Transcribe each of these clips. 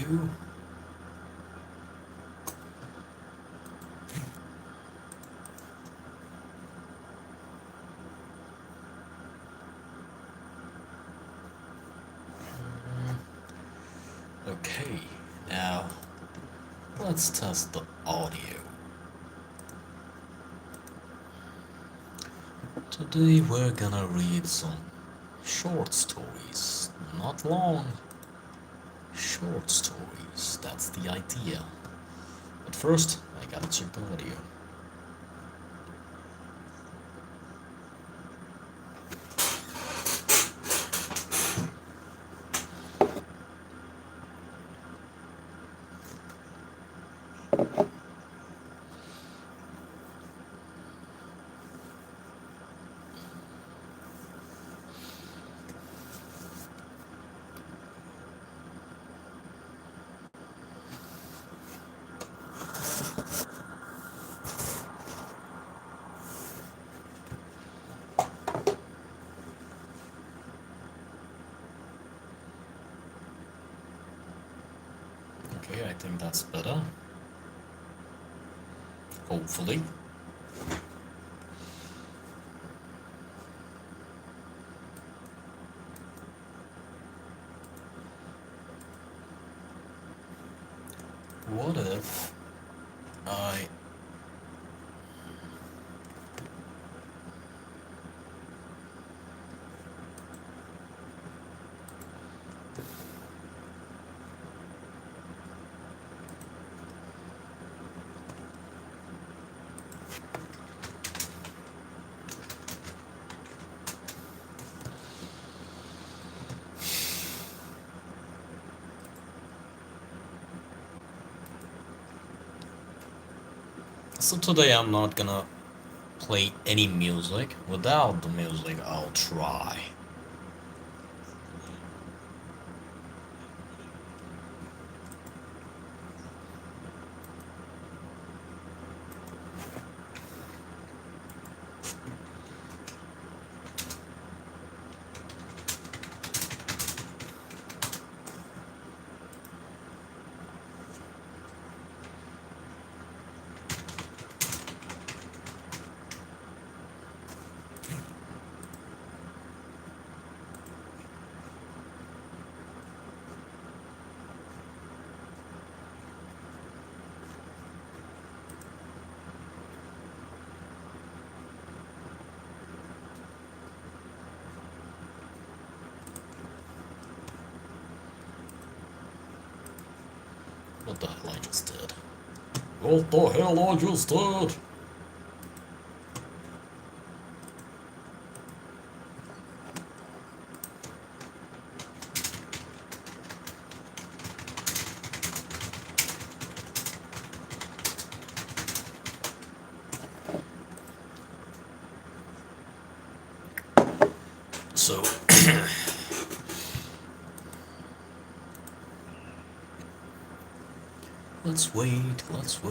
you. Okay, now let's test the audio. Today we're gonna read some short stories, not long, short stories, that's the idea. But first, I gotta check the audio. Okay, I think that's better. Hopefully. What if I So today I'm not gonna play any music. Without the music, I'll try. What the hell I just did? What the hell I just did? So let's wait, let's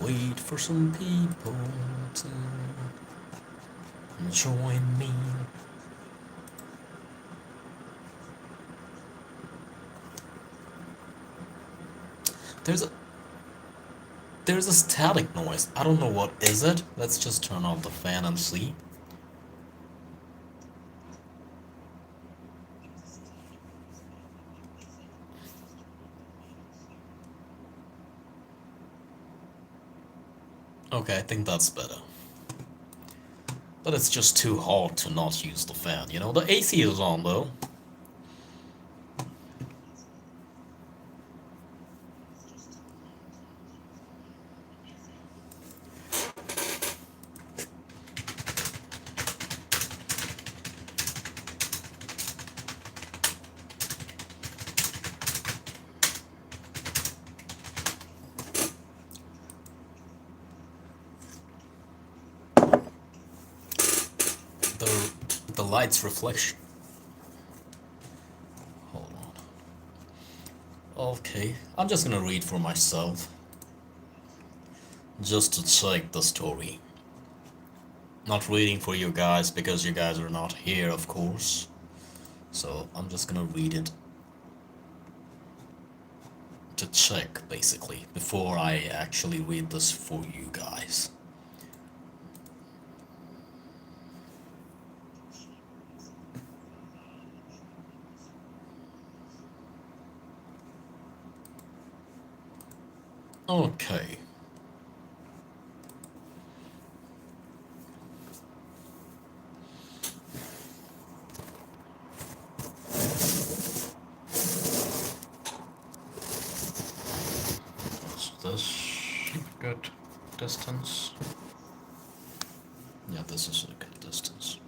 wait for some people to join me. There's a there's a static noise. I don't know what is it. Let's just turn off the fan and see. Okay, I think that's better. But it's just too hard to not use the fan, you know? The AC is on though. The light's reflection. Hold on. Okay, I'm just gonna read for myself. Just to check the story. Not reading for you guys because you guys are not here, of course. So I'm just gonna read it to check, basically, before I actually read this for you guys. Okay. Is this good distance? Yeah, this is a good distance.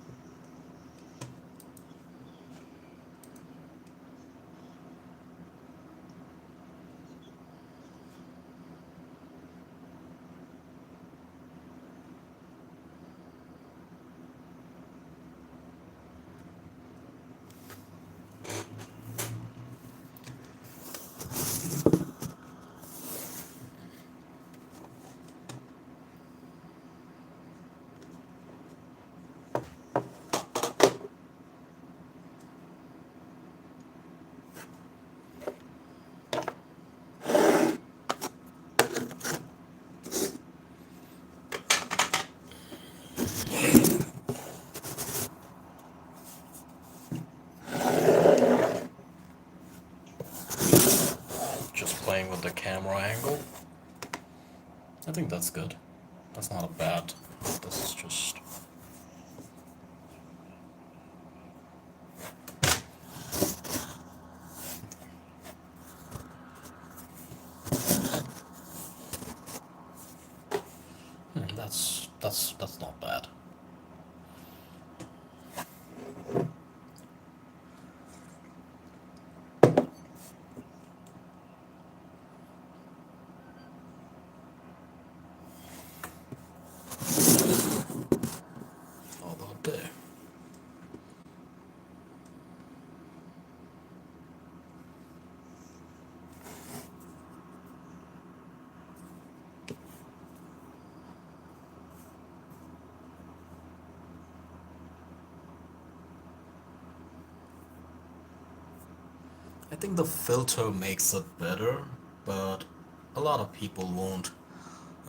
Just playing with the camera angle. I think that's good. That's not a bad. This is just. That's not bad. How about there? I think the filter makes it better, but a lot of people won't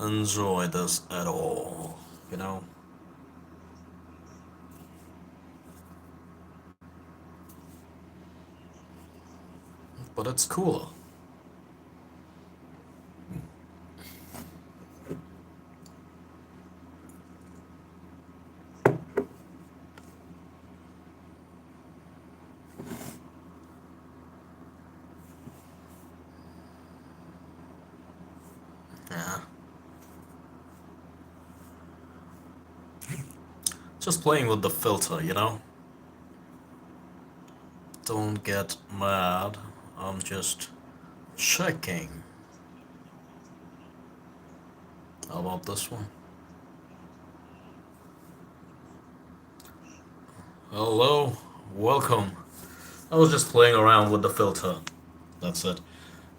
enjoy this at all, you know? But it's cooler. Yeah. Just playing with the filter, you know? Don't get mad. I'm just checking. How about this one? Hello, welcome. I was just playing around with the filter. That's it.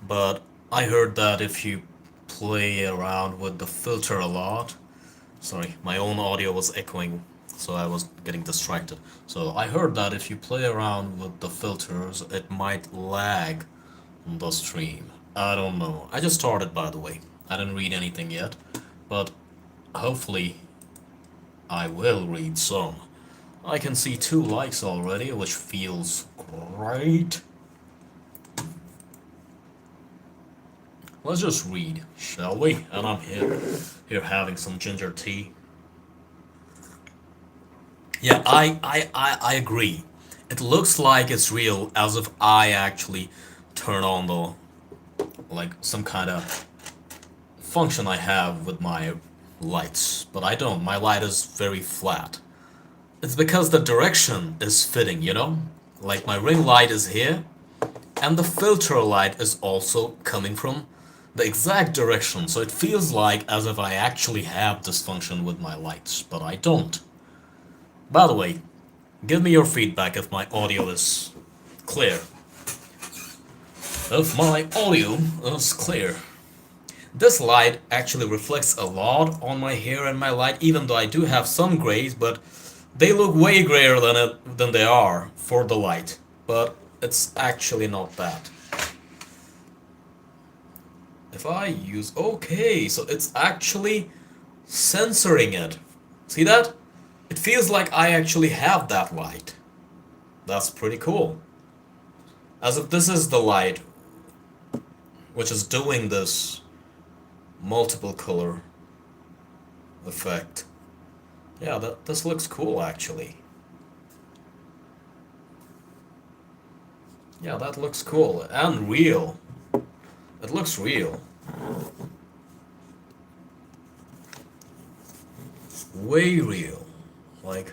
But I heard that if you play around with the filter a lot, sorry, my own audio was echoing, so I was getting distracted. So I heard that if you play around with the filters, it might lag on the stream. I don't know. I just started, by the way. I didn't read anything yet, but hopefully I will read some. I can see 2 likes already, which feels great. Let's just read, shall we? And I'm here having some ginger tea. Yeah, I agree. It looks like it's real, as if I actually turn on the, like, some kind of function I have with my lights. But I don't. My light is very flat. It's because the direction is fitting, you know? Like, my ring light is here, and the filter light is also coming from the exact direction, so it feels like as if I actually have this function with my lights, but I don't. By the way, give me your feedback if my audio is clear. If my audio is clear. This light actually reflects a lot on my hair and my light, even though I do have some grays, but they look way grayer than they are for the light. But it's actually not that. if I use... Okay, so it's actually censoring it. See that? It feels like I actually have that light. That's pretty cool. As if this is the light which is doing this multiple color effect. Yeah, this looks cool actually. Yeah, that looks cool and real. It looks real. Way real. Like...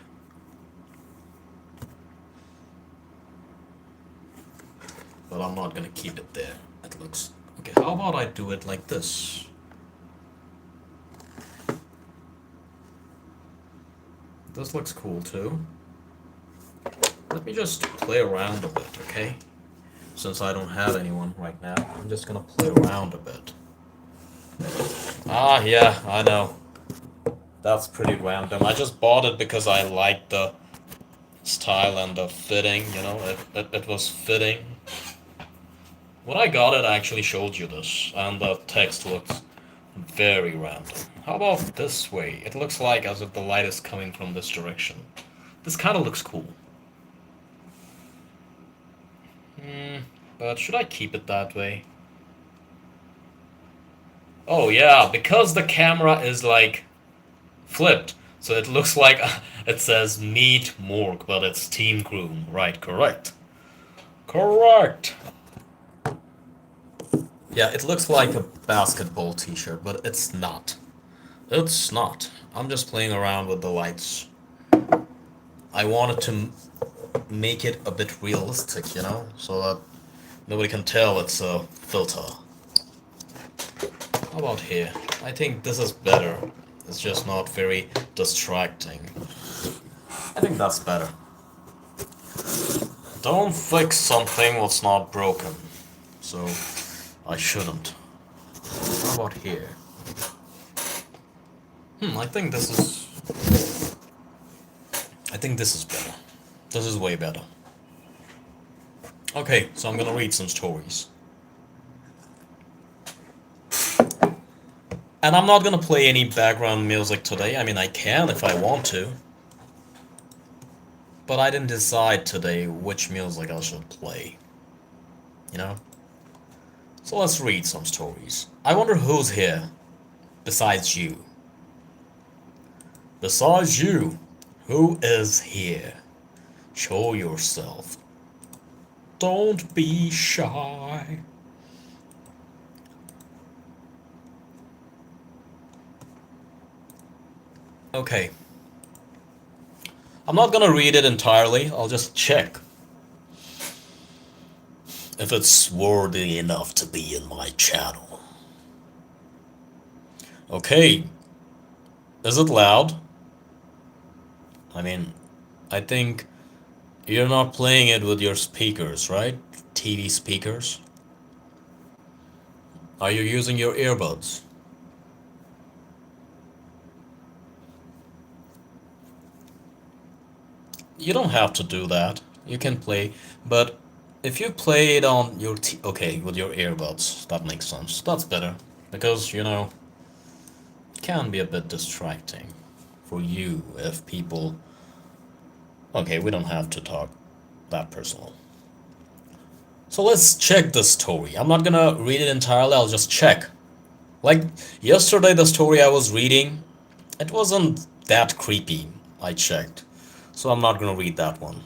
But I'm not gonna keep it there. It looks... Okay, how about I do it like this? This looks cool too. Let me just play around a bit, okay? Since I don't have anyone right now, I'm just gonna play around a bit. Ah, yeah, I know. That's pretty random. I just bought it because I liked the style and the fitting, you know, it was fitting. When I got it, I actually showed you this, and the text looks very random. How about this way? It looks like as if the light is coming from this direction. This kind of looks cool. But should I keep it that way? Oh yeah, because the camera is like flipped, so it looks like it says meet Morg, but it's Team Groom. Right, correct. Correct! Yeah, it looks like a basketball t-shirt, but it's not. It's not. I'm just playing around with the lights. I wanted to make it a bit realistic, you know, so that nobody can tell it's a filter. How about here? I think this is better. It's just not very distracting. I think that's better. Don't fix something what's not broken. So, I shouldn't. How about here? I think this is... I think this is better. This is way better. Okay, so I'm gonna read some stories. And I'm not gonna play any background music today. I mean, I can if I want to. But I didn't decide today which music I should play. You know? So let's read some stories. I wonder who's here. Besides you. Besides you. Who is here? Show yourself. Don't be shy. Okay. I'm not gonna read it entirely, I'll just check if it's worthy enough to be in my channel. Okay. Is it loud? I mean, I think you're not playing it with your speakers, right? TV speakers? Are you using your earbuds? You don't have to do that. You can play, but if you play it on your okay, with your earbuds, that makes sense. That's better, because, you know, it can be a bit distracting for you if people... Okay, we don't have to talk that personal. So let's check the story. I'm not gonna read it entirely, I'll just check. Like, yesterday the story I was reading, it wasn't that creepy, I checked. So I'm not gonna read that one.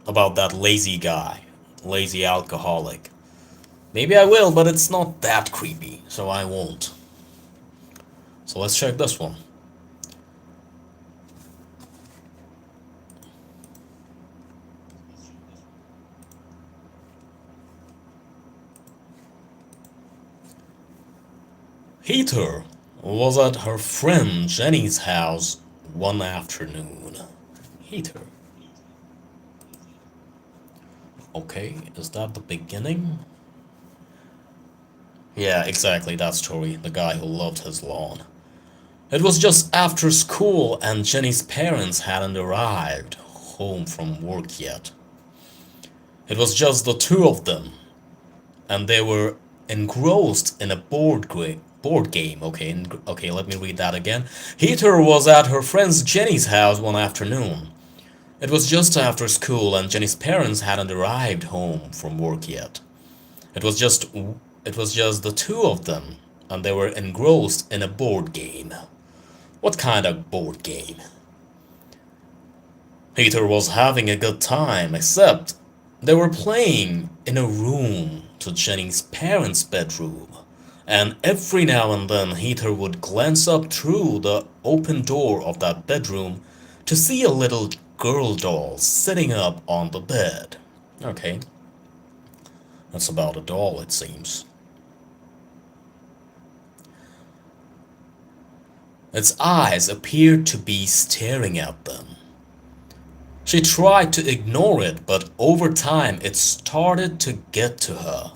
About that lazy guy. Lazy alcoholic. Maybe I will, but it's not that creepy, so I won't. So let's check this one. Heather was at her friend Jenny's house one afternoon. Heather. Okay, is that the beginning? Yeah, exactly, that story. The guy who loved his lawn. It was just after school and Jenny's parents hadn't arrived home from work yet. It was just the two of them. And they were engrossed in a board game. Okay, let me read that again. Heather was at her friend Jenny's house one afternoon. It was just after school and Jenny's parents hadn't arrived home from work yet. It was just it was just the two of them, and they were engrossed in a board game. What kind of board game? Peter was having a good time, except they were playing in a room to Jenny's parents' bedroom, and every now and then Heather would glance up through the open door of that bedroom to see a little girl doll sitting up on the bed. Okay, that's about a doll, it seems. Its eyes appeared to be staring at them. She tried to ignore it, but over time it started to get to her.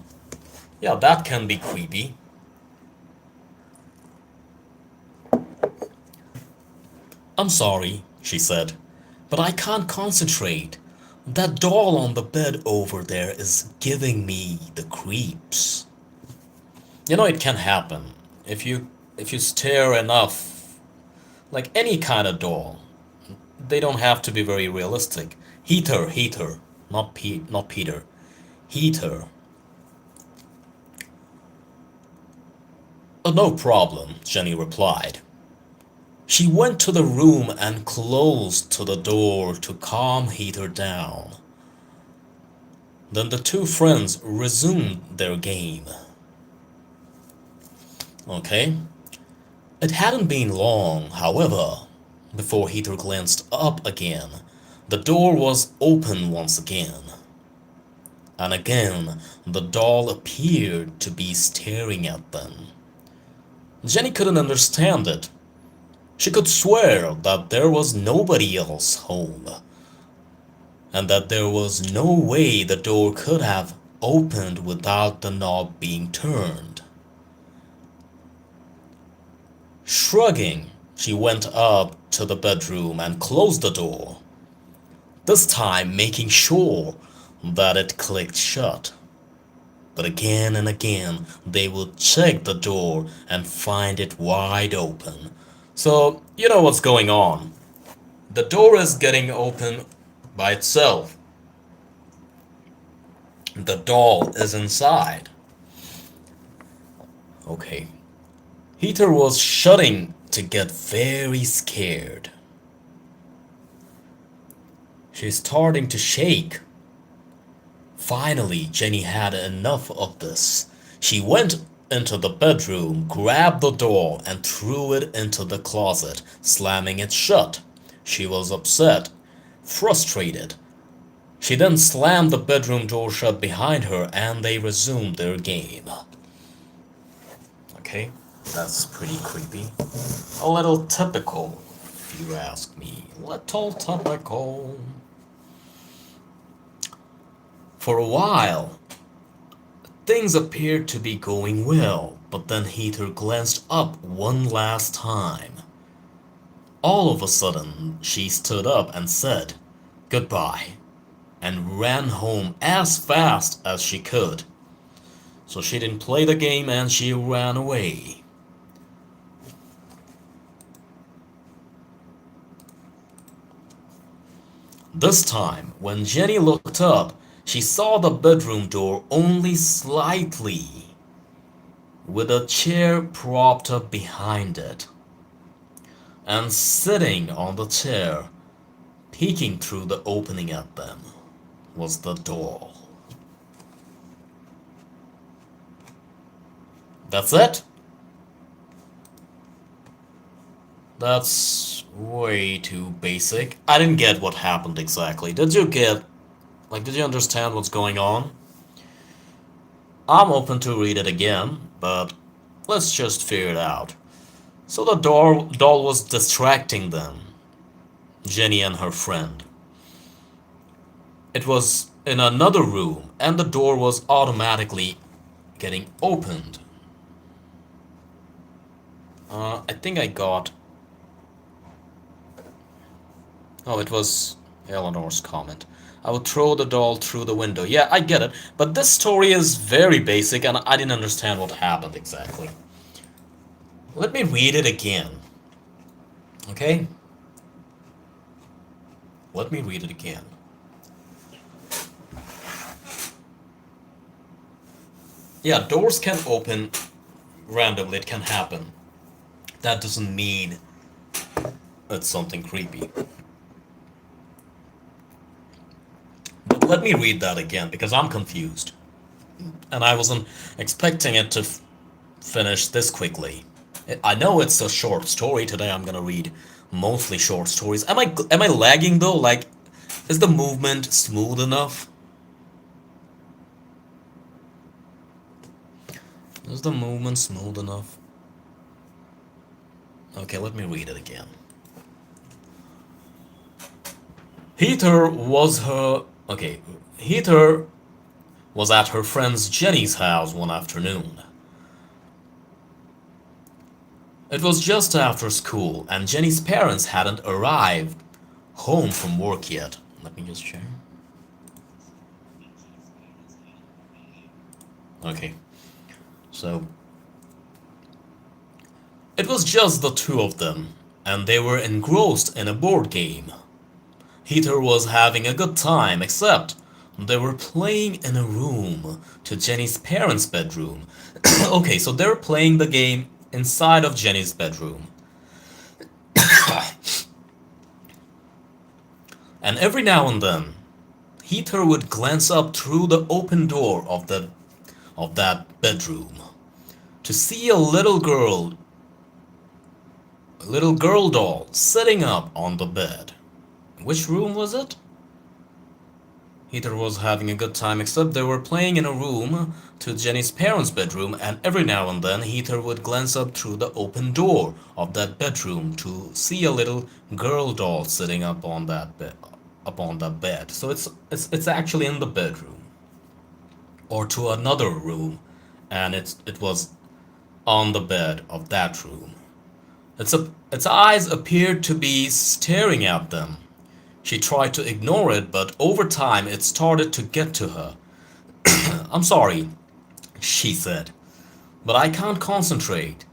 Yeah, that can be creepy. I'm sorry, she said, but I can't concentrate. That doll on the bed over there is giving me the creeps. You know, it can happen. If you stare enough, like any kind of doll, they don't have to be very realistic. Heather, not Peter. Heather. Oh, no problem, Jenny replied. She went to the room and closed to the door to calm Heather down. Then the two friends resumed their game. Okay. It hadn't been long, however, before Heather glanced up again. The door was open once again. And again, the doll appeared to be staring at them. Jenny couldn't understand it. She could swear that there was nobody else home, and that there was no way the door could have opened without the knob being turned. Shrugging, she went up to the bedroom and closed the door, this time making sure that it clicked shut. But again and again, they would check the door and find it wide open. So, you know what's going on. The door is getting open by itself. The doll is inside. Okay. Heather was shutting to get very scared. She's starting to shake. Finally, Jenny had enough of this. She went into the bedroom, grabbed the doll, and threw it into the closet, slamming it shut. She was upset, frustrated. She then slammed the bedroom door shut behind her, and they resumed their game. Okay, that's pretty creepy. A little typical, if you ask me. Little typical. For a while, things appeared to be going well, but then Heather glanced up one last time. All of a sudden, she stood up and said, "Goodbye," and ran home as fast as she could. So she didn't play the game and she ran away. This time, when Jenny looked up, she saw the bedroom door only slightly, with a chair propped up behind it. And sitting on the chair, peeking through the opening at them, was the doll. That's it? That's way too basic. I didn't get what happened exactly. Did you understand what's going on? I'm open to read it again, but let's just figure it out. So the doll was distracting them, Jenny and her friend. It was in another room, and the door was automatically getting opened. I think I got... Oh, it was Eleanor's comment. I would throw the doll through the window. Yeah, I get it. But this story is very basic and I didn't understand what happened exactly. Let me read it again. Okay? Let me read it again. Yeah, doors can open randomly. It can happen. That doesn't mean it's something creepy. But let me read that again because I'm confused. And I wasn't expecting it to finish this quickly. I know it's a short story. Today I'm gonna read mostly short stories. Am I lagging though? Like, is the movement smooth enough? Is the movement smooth enough? Okay, let me read it again. Heather was her. Okay, Heather was at her friend's Jenny's house one afternoon. It was just after school, and Jenny's parents hadn't arrived home from work yet. Let me just check. Okay, so it was just the two of them, and they were engrossed in a board game. Heather was having a good time, except they were playing in a room to Jenny's parents' bedroom. Okay, so they're playing the game inside of Jenny's bedroom. And every now and then, Heather would glance up through the open door of that bedroom to see a little girl doll sitting up on the bed. Which room was it? Heather was having a good time, except they were playing in a room to Jenny's parents' bedroom, and every now and then Heather would glance up through the open door of that bedroom to see a little girl doll sitting up on that bed. So it's actually in the bedroom or to another room, and it was on the bed of that room. Its eyes appeared to be staring at them. She tried to ignore it, but over time it started to get to her. I'm sorry, she said, but I can't concentrate.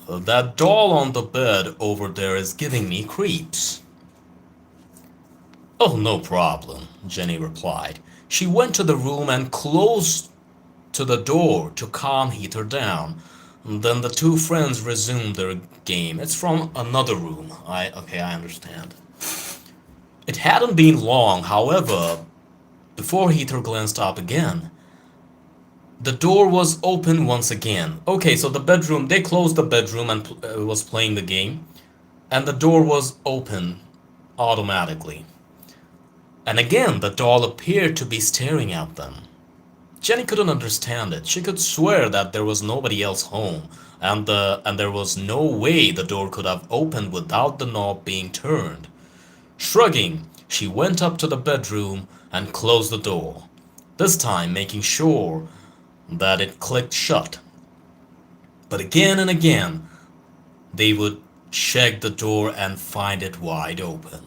That doll on the bed over there is giving me creeps. Oh, no problem, Jenny replied. She went to the room and closed to the door to calm Heather down. Then the two friends resumed their game. It's from another room. Okay, I understand. It hadn't been long, however, before Heather glanced up again. The door was open once again. Okay, so the bedroom, they closed the bedroom and was playing the game, and the door was open automatically. And again, the doll appeared to be staring at them. Jenny couldn't understand it. She could swear that there was nobody else home, and there was no way the door could have opened without the knob being turned. Shrugging, she went up to the bedroom and closed the door, this time making sure that it clicked shut. But again and again, they would check the door and find it wide open.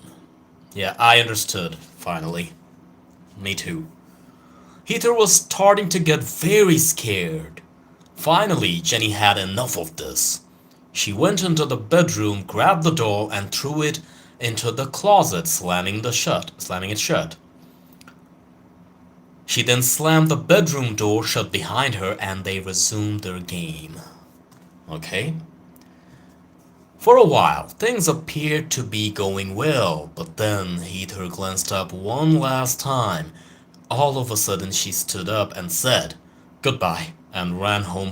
Yeah, I understood, finally. Me too. Heather was starting to get very scared. Finally, Jenny had enough of this. She went into the bedroom, grabbed the doll, and threw it into the closet, slamming it shut. She then slammed the bedroom door shut behind her, and they resumed their game. Okay? For a while, things appeared to be going well, but then Heather glanced up one last time. All of a sudden, she stood up and said, "Goodbye," and ran home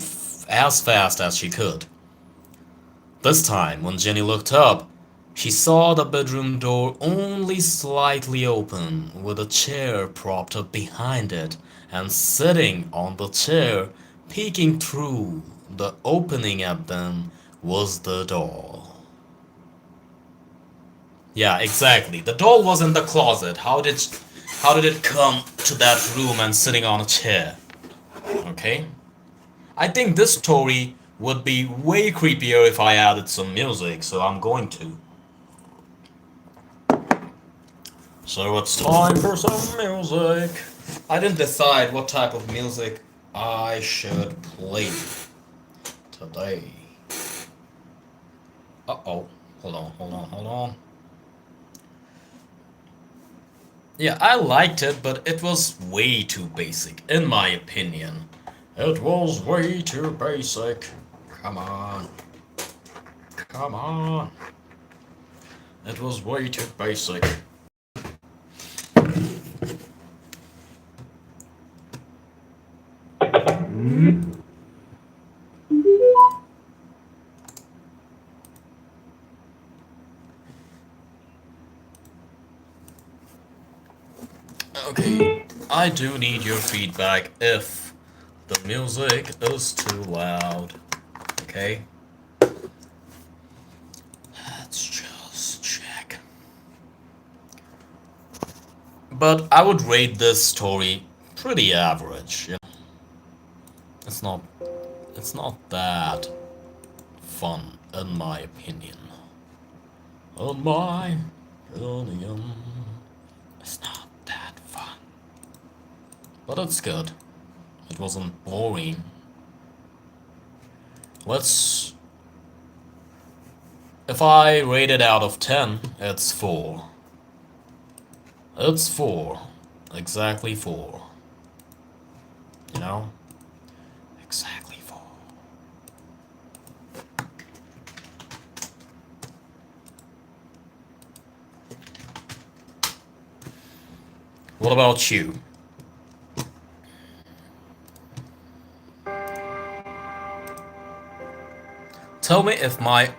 as fast as she could. This time, when Jenny looked up, she saw the bedroom door only slightly open, with a chair propped up behind it, and sitting on the chair, peeking through the opening at them, was the doll. Yeah, exactly. The doll was in the closet. How did it come to that room and sitting on a chair? Okay? I think this story would be way creepier if I added some music, so I'm going to. So it's time for some music. I didn't decide what type of music I should play today. Uh-oh. Hold on. Yeah, I liked it, but it was way too basic, in my opinion. It was way too basic. Come on. Come on. It was way too basic. Okay, I do need your feedback if the music is too loud. Okay? Let's just check. But I would rate this story pretty average. You know? It's not it's not that fun in my opinion. In my opinion, it's not that fun. But it's good. It wasn't boring. Let's... If I rate it out of 10, it's 4. It's 4. Exactly 4. You know? Exactly 4. What about you? Tell me if my...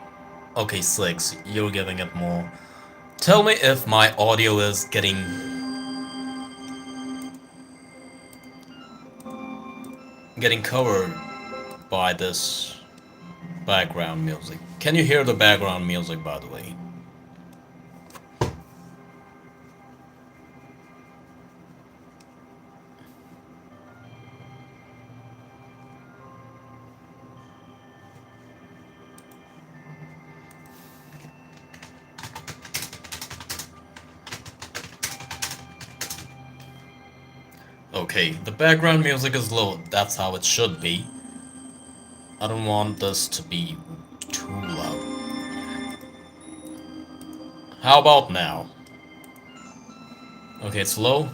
Okay, 6. You're giving it more. Tell me if my audio is getting covered by this background music. Can you hear the background music, by the way? Okay, the background music is low. That's how it should be. I don't want this to be too loud. How about now? Okay, it's low.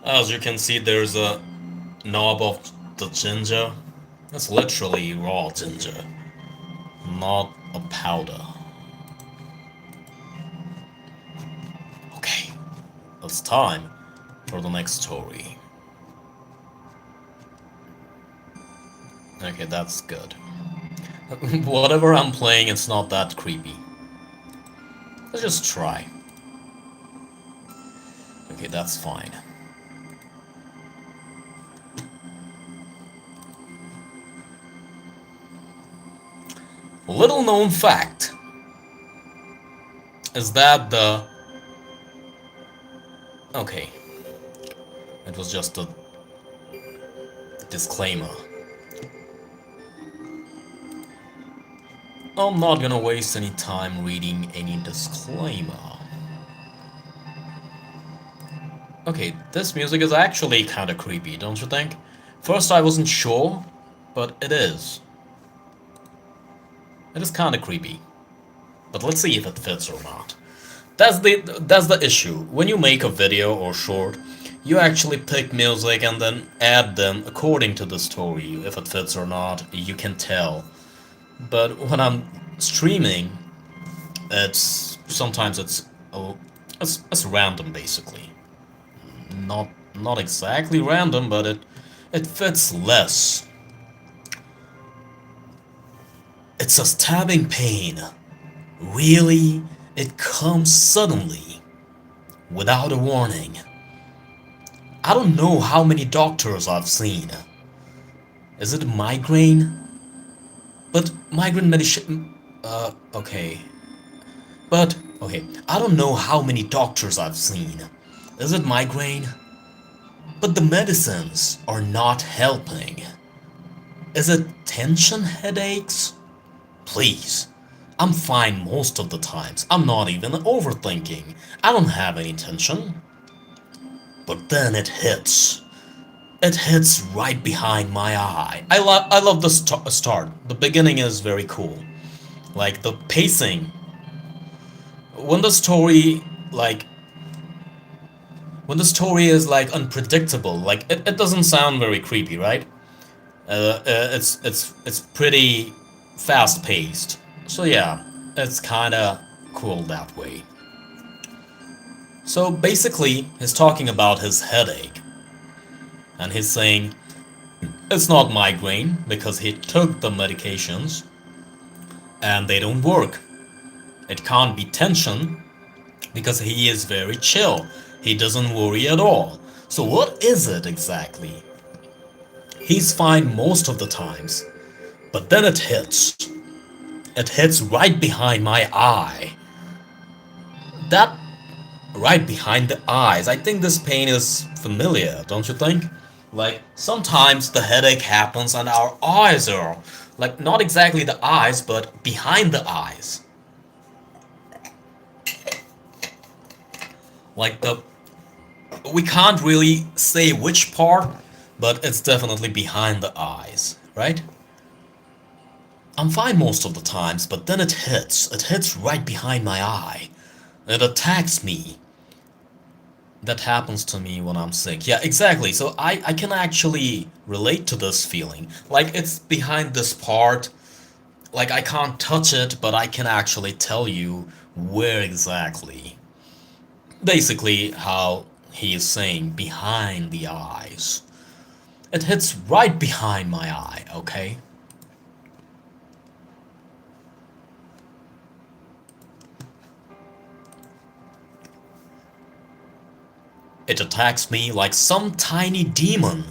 As you can see, there's a knob of the ginger. That's literally raw ginger, not a powder. Okay, it's time for the next story. Okay, that's good. Whatever I'm playing, it's not that creepy. Let's just try. Okay, that's fine. Little known fact is that the... Okay. It was just a disclaimer. I'm not gonna waste any time reading any disclaimer. Okay, this music is actually kinda creepy, don't you think? First I wasn't sure, but it is. It is kinda creepy. But let's see if it fits or not. That's the issue. When you make a video or short, you actually pick music and then add them according to the story. If it fits or not, you can tell. But when I'm streaming, sometimes it's random basically. Not exactly random, but it fits less. It's a stabbing pain. Really, it comes suddenly, without a warning. I don't know how many doctors I've seen. Is it migraine? But migraine medication... okay. But, Okay, I don't know how many doctors I've seen. Is it migraine? But the medicines are not helping. Is it tension headaches? Please. I'm fine most of the times. I'm not even overthinking. I don't have any tension. But then it hits. It hits right behind my eye. I love the start. The beginning is very cool. Like the pacing. When the story like when the story is like unpredictable, like it doesn't sound very creepy, right? It's pretty fast paced. So yeah, it's kind of cool that way. So basically, he's talking about his headache, and he's saying it's not migraine because he took the medications and they don't work. It can't be tension because he is very chill. He doesn't worry at all. So what is it exactly? He's fine most of the times, but then it hits. It hits right behind my eye. That right behind the eyes. I think this pain is familiar, don't you think? Like, sometimes the headache happens and our eyes are, like, not exactly the eyes, but behind the eyes. Like, we can't really say which part, but it's definitely behind the eyes, right? I'm fine most of the times, but then it hits. It hits right behind my eye. It attacks me. That happens to me when I'm sick. Yeah, exactly. So I can actually relate to this feeling. Like it's behind this part. Like I can't touch it, but I can actually tell you where exactly. Basically, how he is saying behind the eyes. It hits right behind my eye, okay? It attacks me like some tiny demon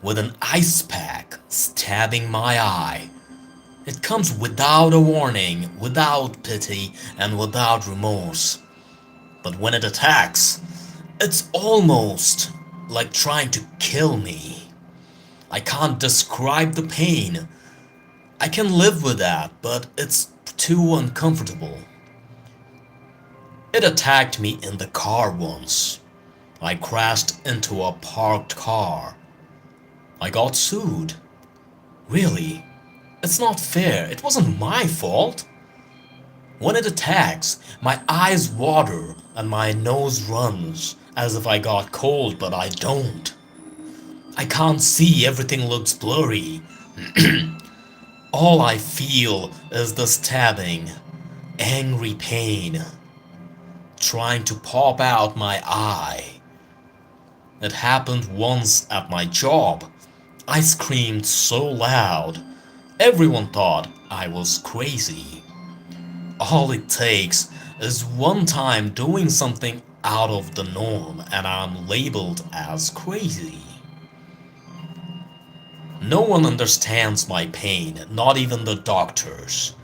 with an ice pack stabbing my eye. It comes without a warning, without pity, and without remorse. But when it attacks, it's almost like trying to kill me. I can't describe the pain. I can live with that, but it's too uncomfortable. It attacked me in the car once. I crashed into a parked car. I got sued. Really? It's not fair. It wasn't my fault. When it attacks, my eyes water and my nose runs as if I got cold, but I don't. I can't see, everything looks blurry. All I feel is the stabbing, angry pain, trying to pop out my eye. It happened once at my job. I screamed so loud, everyone thought I was crazy. All it takes is one time doing something out of the norm and I'm labeled as crazy. No one understands my pain, not even the doctors.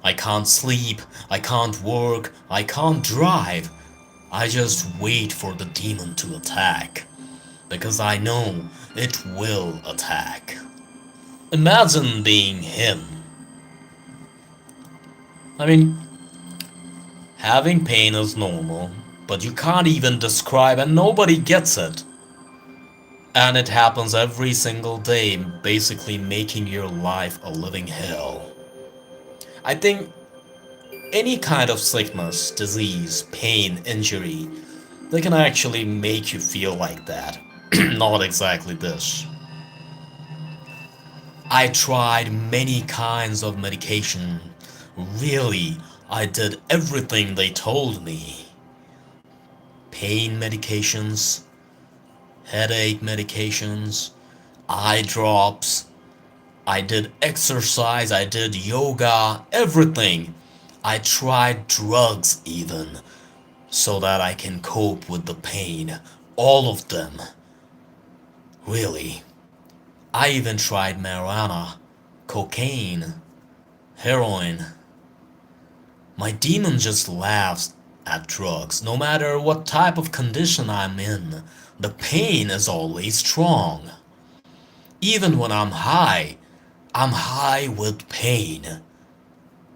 I can't sleep, I can't work, I can't drive. I just wait for the demon to attack. Because I know it will attack. Imagine being him. I mean, having pain is normal, but you can't even describe and nobody gets it. And it happens every single day, basically making your life a living hell. I think any kind of sickness, disease, pain, injury, they can actually make you feel like that. Not exactly this. I tried many kinds of medication. Really, I did everything they told me. Pain medications, headache medications, eye drops. I did exercise, I did yoga, everything. I tried drugs even, so that I can cope with the pain. All of them. Really. I even tried marijuana, cocaine, heroin. My demon just laughs at drugs. No matter what type of condition I'm in, the pain is always strong. Even when I'm high with pain.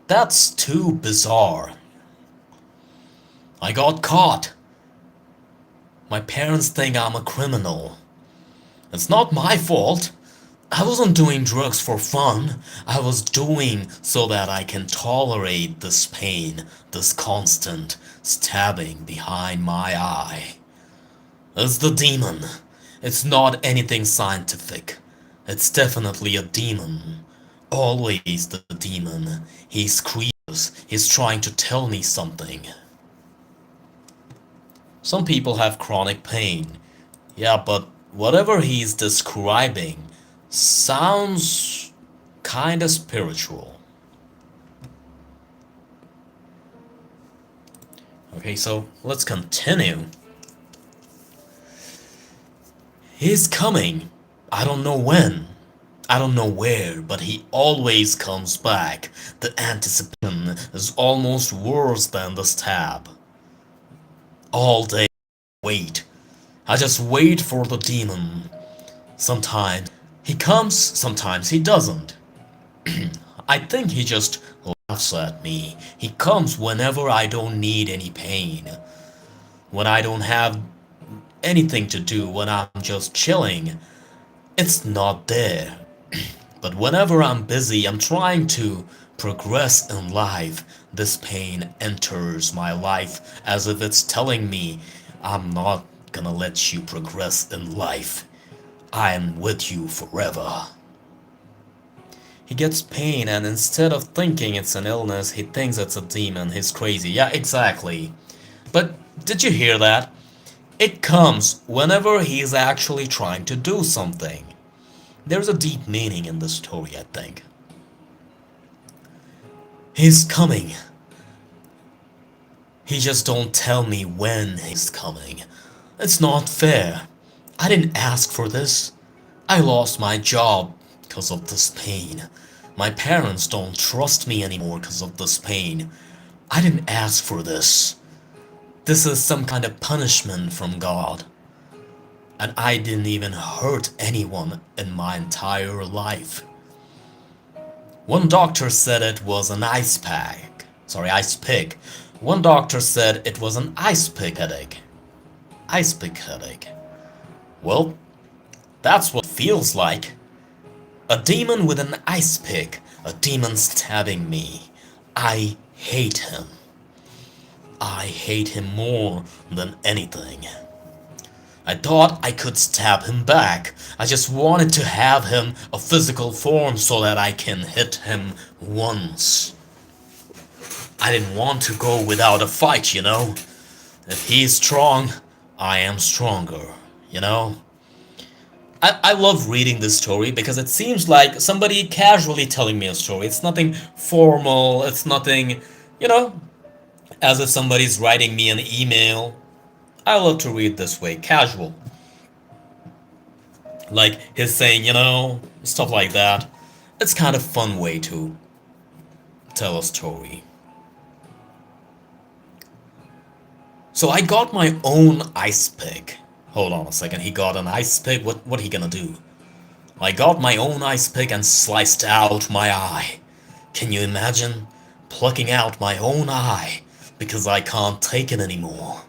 That's too bizarre. I got caught. My parents think I'm a criminal. It's not my fault. I wasn't doing drugs for fun. I was doing so that I can tolerate this pain, this constant stabbing behind my eye. It's the demon. It's not anything scientific. It's definitely a demon. Always the demon. He's creepiest. He's trying to tell me something. Some people have chronic pain. Yeah, but whatever he's describing sounds kinda spiritual. Okay, so let's continue. He's coming. I don't know when. I don't know where, but he always comes back. The anticipation is almost worse than the stab. All day, wait. I just wait for the demon. Sometimes he comes, sometimes he doesn't. I think he just laughs at me. He comes whenever I don't need any pain. When I don't have anything to do, when I'm just chilling, it's not there. But whenever I'm busy, I'm trying to progress in life, this pain enters my life as if it's telling me, I'm not gonna let you progress in life. I'm with you forever. He gets pain, and instead of thinking it's an illness, he thinks it's a demon. He's crazy. Yeah, exactly. But did you hear that? It comes whenever he's actually trying to do something. There's a deep meaning in the story, I think. He's coming. He just don't tell me when he's coming. It's not fair. I didn't ask for this. I lost my job because of this pain. My parents don't trust me anymore because of this pain. I didn't ask for this. This is some kind of punishment from God. And I didn't even hurt anyone in my entire life. One doctor said it was an ice pick. One doctor said it was an ice pick headache. Ice pick headache. Well, that's what it feels like. A demon with an ice pick. A demon stabbing me. I hate him. I hate him more than anything. I thought I could stab him back. I just wanted to have him a physical form so that I can hit him once. I didn't want to go without a fight, you know? If he's strong, I am stronger, you know? I love reading this story because it seems like somebody casually telling me a story. It's nothing formal, it's nothing, you know, as if somebody's writing me an email. I love to read this way, casual. Like he's saying, you know, stuff like that. It's kind of fun way to tell a story. So I got my own ice pick. Hold on a second, he got an ice pick? What he gonna do? I got my own ice pick and sliced out my eye. Can you imagine? Plucking out my own eye because I can't take it anymore.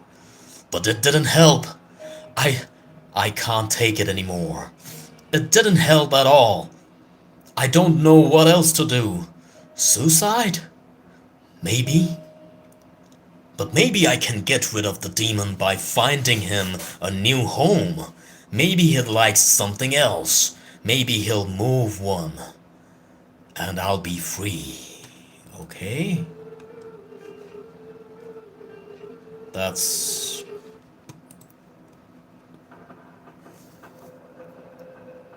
But it didn't help. I can't take it anymore. It didn't help at all. I don't know what else to do. Suicide? Maybe. But maybe I can get rid of the demon by finding him a new home. Maybe he likes something else. Maybe he'll move one. And I'll be free. Okay? That's...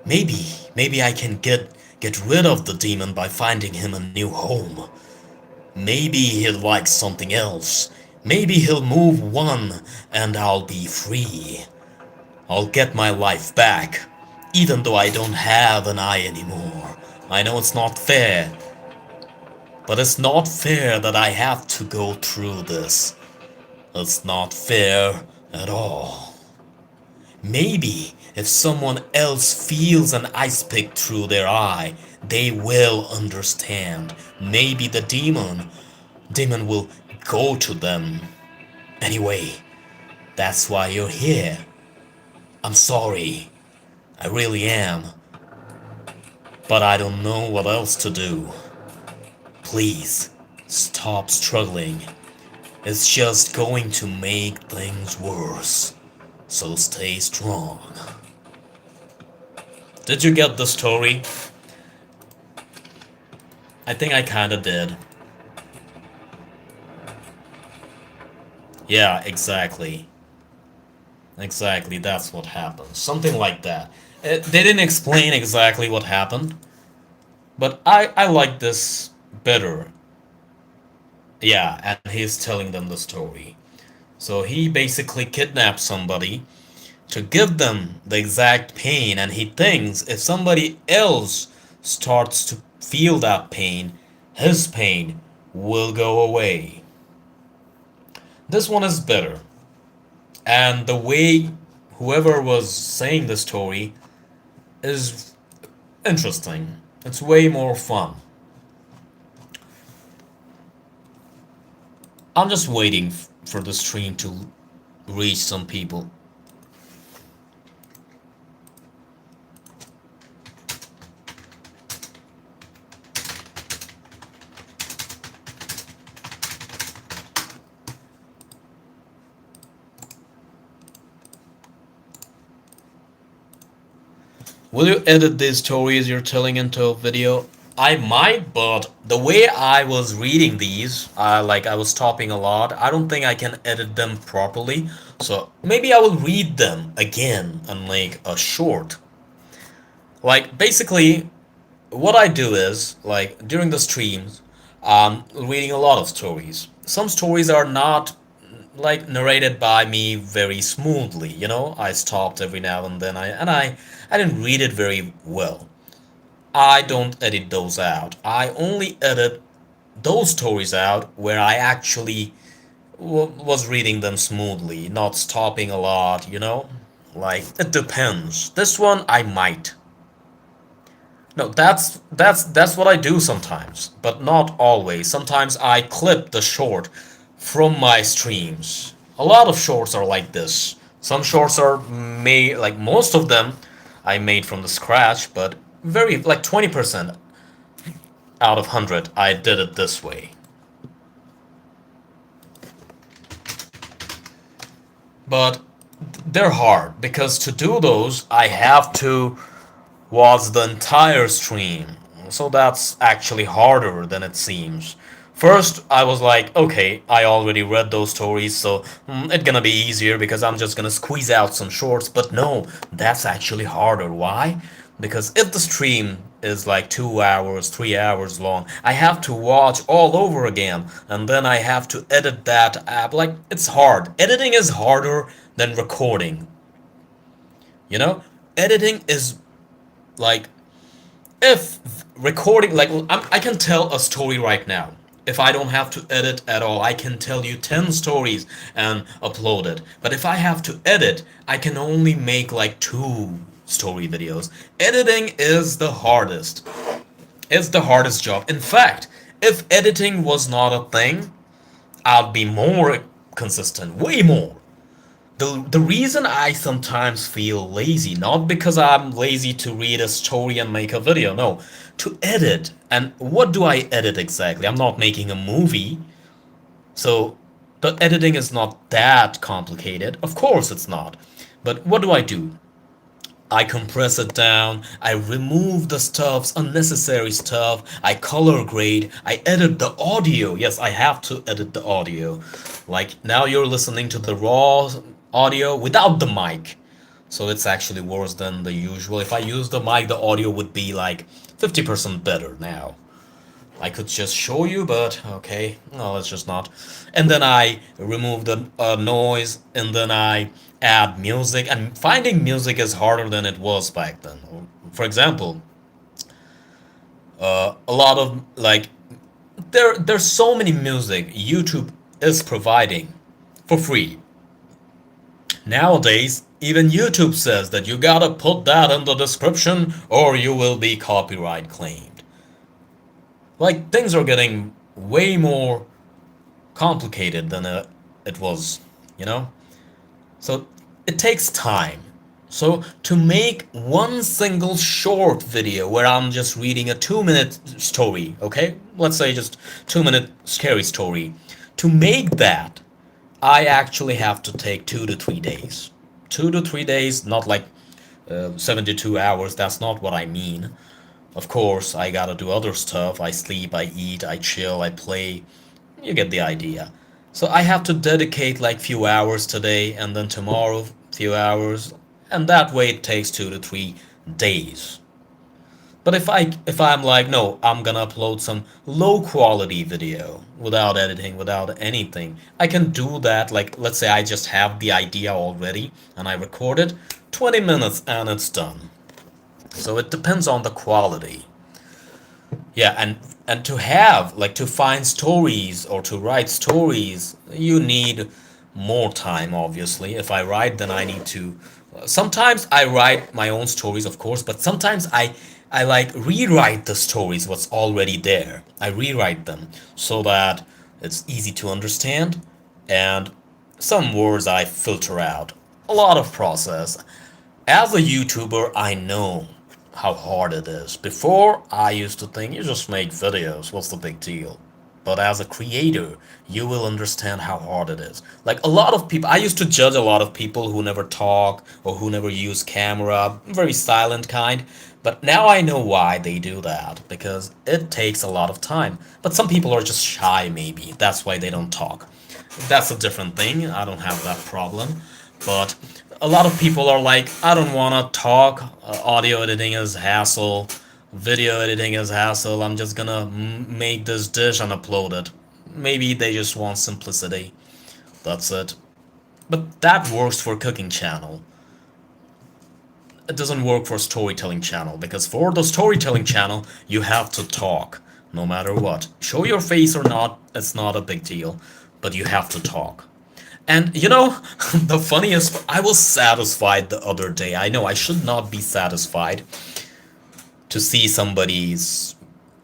Maybe I can get rid of the demon by finding him a new home. Maybe he'll like something else. Maybe he'll move one and I'll be free. I'll get my life back, even though I don't have an eye anymore. I know it's not fair, but it's not fair that I have to go through this. It's not fair at all. Maybe if someone else feels an ice pick through their eye, they will understand. Maybe the demon will go to them. Anyway, that's why you're here. I'm sorry. I really am. But I don't know what else to do. Please, stop struggling. It's just going to make things worse. So stay strong. Did you get the story? I think I kinda did. Yeah, exactly. Exactly, that's what happened. Something like that. They didn't explain exactly what happened, but I like this better. Yeah, and he's telling them the story. So he basically kidnapped somebody to give them the exact pain, and he thinks if somebody else starts to feel that pain, his pain will go away. This one is better. And the way whoever was saying the story is interesting. It's way more fun. I'm just waiting for the stream to reach some people. Will you edit these stories you're telling into a video? I might, but the way I was reading these, like I was stopping a lot, I don't think I can edit them properly. So maybe I will read them again and make a short. Like basically, what I do is, like during the streams, I'm reading a lot of stories. Some stories are not like narrated by me very smoothly, you know? I stopped every now and then I didn't read it very well. I don't edit those out. I only edit those stories out where I actually was reading them smoothly, not stopping a lot, you know? Like it depends. This one I might. No, that's what I do sometimes, but not always. Sometimes I clip the short from my streams. A lot of shorts are like this. Some shorts are made, like most of them I made from the scratch, but very like 20% out of 100 I did it this way. But they're hard because to do those I have to watch the entire stream. So that's actually harder than it seems. First, I was like, okay, I already read those stories, so it's gonna be easier because I'm just gonna squeeze out some shorts. But no, that's actually harder. Why? Because if the stream is like 2 hours, 3 hours long, I have to watch all over again, and then I have to edit that app. Like, it's hard. Editing is harder than recording. You know? Editing is like if recording like I can tell a story right now if I don't have to edit at all. I can tell you 10 stories and upload it, but if I have to edit I can only make like 2 story videos. Editing is the hardest. It's the hardest job. In fact, if editing was not a thing, I'd be more consistent, way more. The reason I sometimes feel lazy, not because I'm lazy to read a story and make a video, no, to edit. And what do I edit exactly? I'm not making a movie, so the editing is not that complicated. Of course it's not. But what do I do? I compress it down, I remove the stuffs, unnecessary stuff, I color grade, I edit the audio. Yes, I have to edit the audio. Like now you're listening to the raw audio without the mic. So it's actually worse than the usual. If I use the mic, the audio would be like 50% better now. I could just show you, but okay, no, let's just not. And then I remove the noise, and then I add music. And finding music is harder than it was back then. For example, a lot of like there's so many music YouTube is providing for free. Nowadays, even YouTube says that you gotta put that in the description or you will be copyright claimed. Like, things are getting way more complicated than it was, you know? So, it takes time. So, to make one single short video where I'm just reading a 2 minute story, okay? Let's say just 2 minute scary story. To make that, I actually have to take 2 to 3 days. 2 to 3 days, not like 72 hours, that's not what I mean. Of course, I gotta do other stuff. I sleep, I eat, I chill, I play. You get the idea. So I have to dedicate like few hours today and then tomorrow few hours, and that way it takes 2 to 3 days. But if I'm like, no, I'm gonna upload some low quality video without editing, without anything, I can do that. Like, let's say I just have the idea already and I record it, 20 minutes and it's done. So it depends on the quality. Yeah, and to have like to find stories or to write stories, you need more time, obviously. If I write, then I need to. Sometimes I write my own stories, of course, but sometimes I like rewrite the stories what's already there. I rewrite them so that it's easy to understand, and some words I filter out. A lot of process. As a YouTuber, I know how hard it is. Before, I used to think you just make videos, what's the big deal? But as a creator, you will understand how hard it is. Like a lot of people, I used to judge a lot of people who never talk or who never use camera, very silent kind. But now I know why they do that, because it takes a lot of time. But some people are just shy, maybe. That's why they don't talk. That's a different thing. I don't have that problem. But a lot of people are like, I don't want to talk. Audio editing is hassle. Video editing is hassle. I'm just gonna make this dish and upload it. Maybe they just want simplicity. That's it. But that works for cooking channel. It doesn't work for storytelling channel, because for the storytelling channel you have to talk no matter what. Show your face or not, it's not a big deal, but you have to talk. And you know, the funniest, I was satisfied the other day. I know I should not be satisfied to see somebody's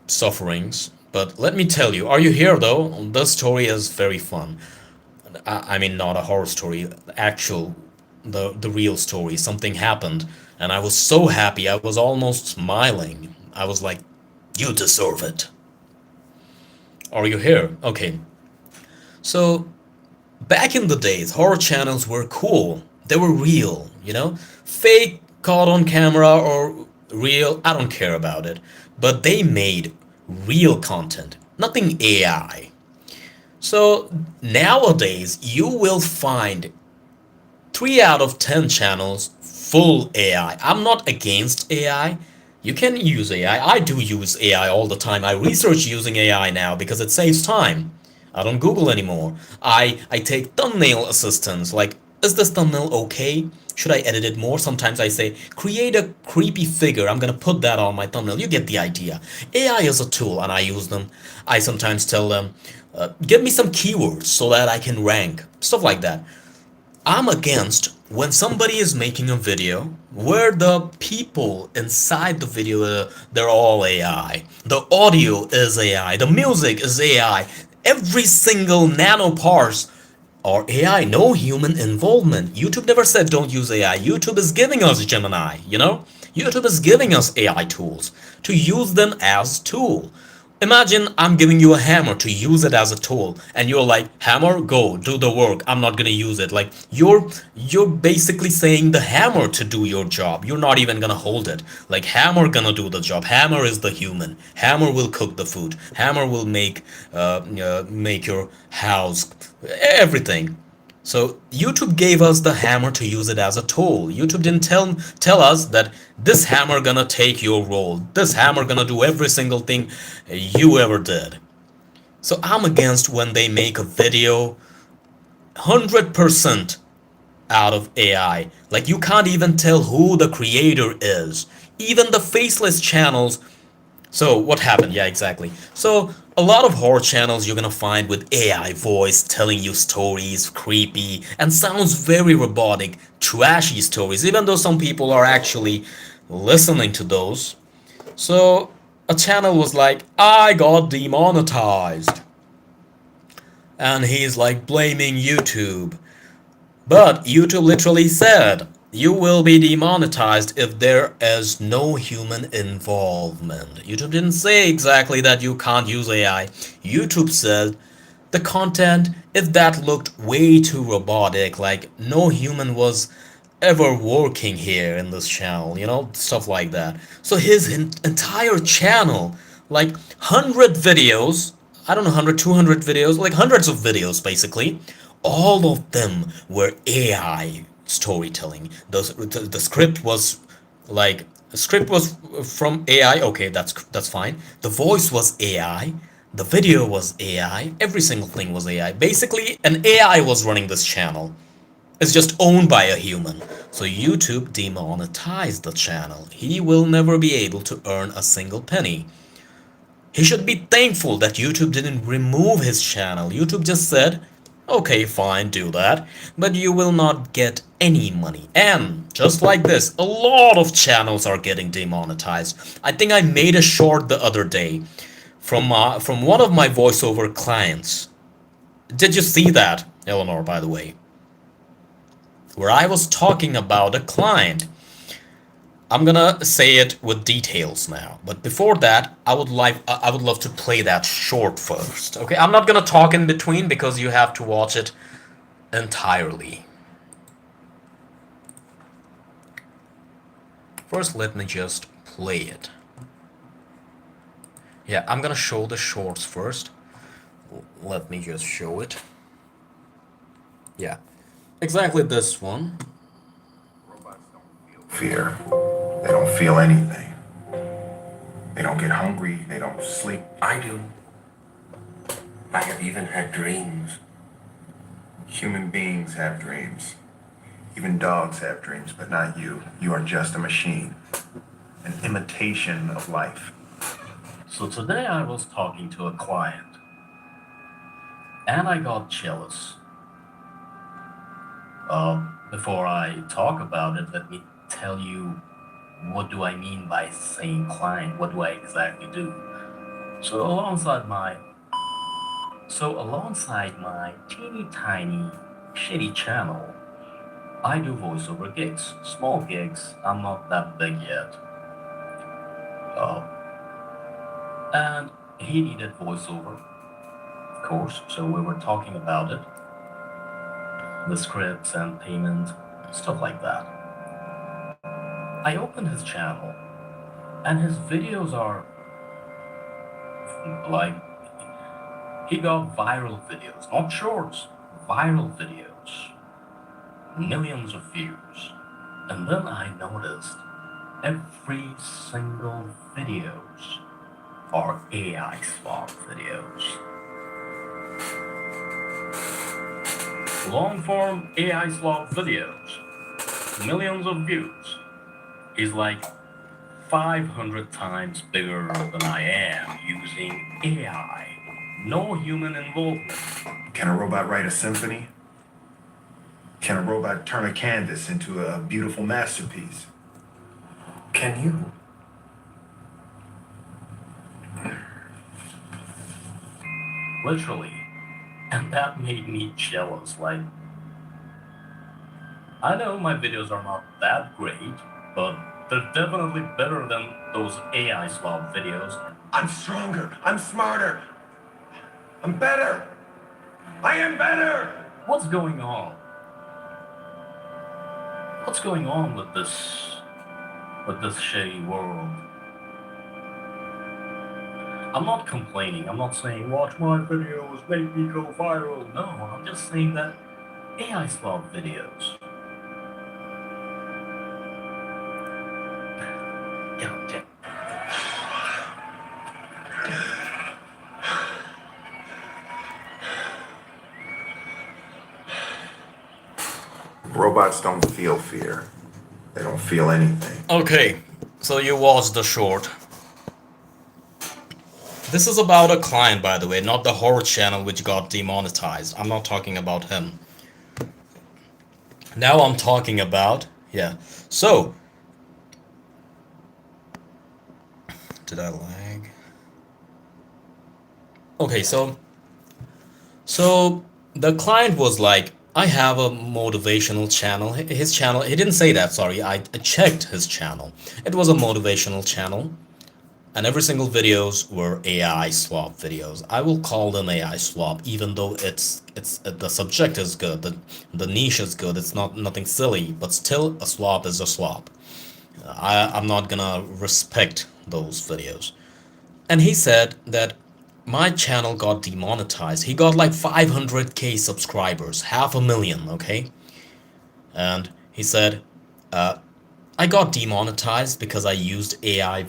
sufferings, but let me tell you, are you here though? The story is very fun. I mean, not a horror story, actual, the real story. Something happened, and I was so happy. I was almost smiling. I was like, "You deserve it." Are you here? Okay. So back in the days, horror channels were cool. They were real, you know? Fake, caught on camera, or real, I don't care about it. But they made real content, nothing AI. So nowadays, you will find 3 out of 10 channels full AI. I'm not against AI. You can use AI. I do use AI all the time. I research using AI now because it saves time. I don't Google anymore. I take thumbnail assistance. Like, is this thumbnail okay? Should I edit it more? Sometimes I say, create a creepy figure. I'm gonna put that on my thumbnail. You get the idea. AI is a tool and I use them. I sometimes tell them, give me some keywords so that I can rank. Stuff like that. I'm against when somebody is making a video where the people inside the video, they're all AI. The audio is AI. The music is AI. Every single nanoparse are AI. No human involvement. YouTube never said don't use AI. YouTube is giving us Gemini, you know? YouTube is giving us AI tools to use them as tool. Imagine I'm giving you a hammer to use it as a tool, and you're like, hammer, go, do the work. I'm not gonna use it. Like, you're basically saying the hammer to do your job. You're not even gonna hold it. Like, hammer gonna do the job. Hammer is the human. Hammer will cook the food. Hammer will make your house, everything. So YouTube gave us the hammer to use it as a tool. YouTube didn't tell us that this hammer gonna take your role. This hammer gonna do every single thing you ever did. So I'm against when they make a video 100% out of AI. Like, you can't even tell who the creator is. Even the faceless channels. So what happened? Yeah, exactly. So A lot of horror channels you're gonna find with AI voice telling you stories, creepy, and sounds very robotic, trashy stories, even though some people are actually listening to those. So, a channel was like, I got demonetized. And he's like blaming YouTube. But YouTube literally said, you will be demonetized if there is no human involvement. YouTube didn't say exactly that you can't use AI. YouTube said the content, if that looked way too robotic, like no human was ever working here in this channel, stuff like that. So his entire channel, like 100 videos, I don't know, 100, 200 videos, like hundreds of videos basically, all of them were AI storytelling. The script was like, the script was from AI. Okay, that's fine. The voice was AI. The video was AI. Every single thing was AI. Basically, an AI was running this channel. It's just owned by a human. So YouTube demonetized the channel. He will never be able to earn a single penny. He should be thankful that YouTube didn't remove his channel. YouTube just said, okay, fine, do that, but you will not get any money. And just like this, a lot of channels are getting demonetized. I think I made a short the other day from one of my voiceover clients. Did you see that, Eleanor, by the way? Where I was talking about a client. I'm gonna say it with details now, but before that, I would love to play that short first. Okay, I'm not gonna talk in between because you have to watch it entirely. First, let me just play it. Yeah, I'm gonna show the shorts first. Let me just show it. Yeah, exactly this one. Robots don't feel fear. They don't feel anything. They don't get hungry. They don't sleep. I do. I have even had dreams. Human beings have dreams. Even dogs have dreams, but not you. You are just a machine, an imitation of life. So today I was talking to a client, and I got jealous. Before I talk about it, let me tell you what do I mean by saying client? What do I exactly do? So alongside my teeny tiny shitty channel, I do voiceover gigs, small gigs. I'm not that big yet. Uh, and he needed voiceover, of course. So we were talking about it, the scripts and payment, stuff like that. I opened his channel, and his videos are like, he got viral videos, not shorts, viral videos, millions of views. And then I noticed every single videos are AI swap videos. Long form AI swap videos, millions of views, is like 500 times bigger than I am using AI. No human involvement. Can a robot write a symphony? Can a robot turn a canvas into a beautiful masterpiece? Can you? Literally. And that made me jealous. Like, I know my videos are not that great, but they're definitely better than those AI swap videos. I'm stronger. I'm smarter. I'm better. I am better. What's going on? What's going on with this shitty world? I'm not complaining. I'm not saying watch my videos, make me go viral. No, I'm just saying that AI swap videos. God damn. Robots don't feel fear. They don't feel anything. Okay, so you watched the short. This is about a client, by the way, not the horror channel which got demonetized. I'm not talking about him. Now I'm talking about, yeah. So, did I lag? Okay, so the client was like, I have a motivational channel. His channel, he didn't say that, sorry. I checked his channel. It was a motivational channel. And every single videos were AI swap videos. I will call them AI swap, even though it's the subject is good, the niche is good. It's not nothing silly, but still a swap is a swap. I'm not gonna respect those videos. And he said that my channel got demonetized. He got like 500k subscribers, half a million, okay? And he said, I got demonetized because I used AI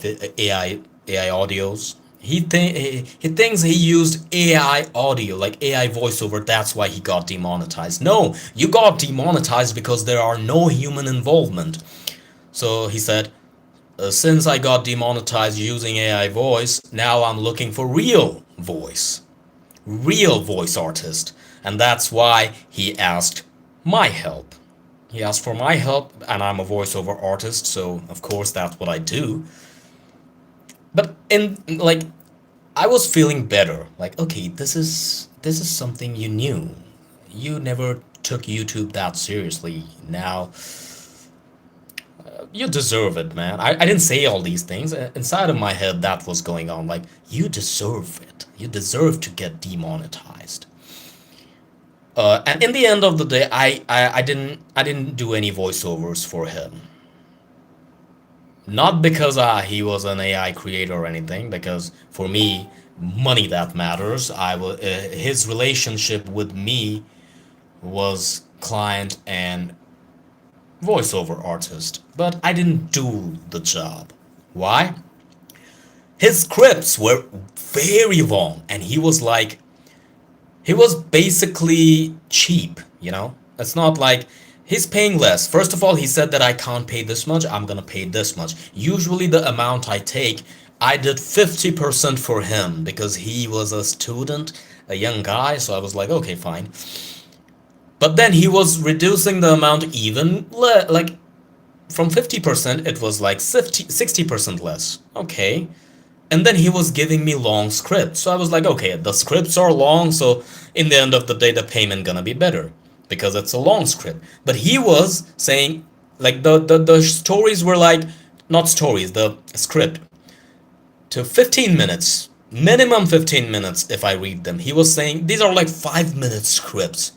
audios. He thinks he used AI audio, like AI voiceover. That's why he got demonetized. No, you got demonetized because there are no human involvement. So he said, since I got demonetized using AI voice, now I'm looking for real voice artist, and that's why he asked my help. He asked for my help, and I'm a voiceover artist, so of course that's what I do. But in like, I was feeling better. Like, okay, this is something you knew. You never took YouTube that seriously. Now you deserve it, man. I didn't say all these things. Inside of my head, that was going on. Like, you deserve it. You deserve to get demonetized. And in the end of the day, I didn't do any voiceovers for him. Not because he was an AI creator or anything, because for me, money that matters. His relationship with me was client and voiceover artist, but I didn't do the job. Why? His scripts were very long, and he was basically cheap, you know? It's not like he's paying less. First of all, he said that I can't pay this much, I'm gonna pay this much. Usually the amount I take, I did 50% for him because he was a student, a young guy, so I was like, okay, fine. But then he was reducing the amount even like from 50% it was like 60% less. Okay. And then he was giving me long scripts. So I was like, okay, the scripts are long, so in the end of the day, the payment gonna be better because it's a long script. But he was saying, like, the stories were like, not stories, the script, to 15 minutes, minimum 15 minutes if I read them. He was saying, these are like 5-minute scripts.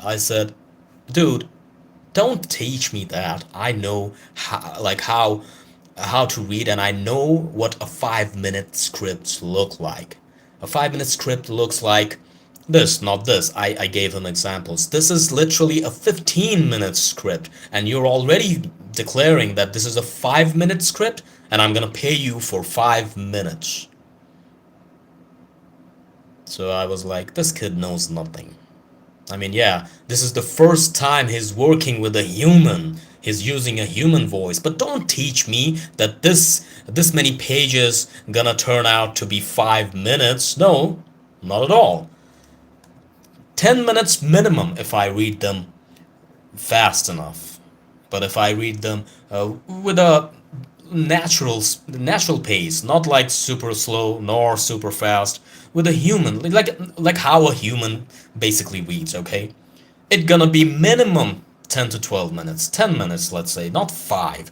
I said, dude, don't teach me that. I know how to read, and I know what a 5-minute script look like. A 5-minute script looks like this, not this. I gave him examples. This is literally a 15-minute script, and you're already declaring that this is a 5-minute script, and I'm gonna pay you for 5 minutes. So I was like, this kid knows nothing. I mean, yeah, this is the first time he's working with a human. He's using a human voice, but don't teach me that this many pages gonna turn out to be 5 minutes. No, not at all. 10 minutes minimum if I read them fast enough. But if I read them with a natural pace, not like super slow nor super fast, with a human, like how a human basically reads, okay? It gonna be minimum 10 to 12 minutes, 10 minutes, let's say, not 5.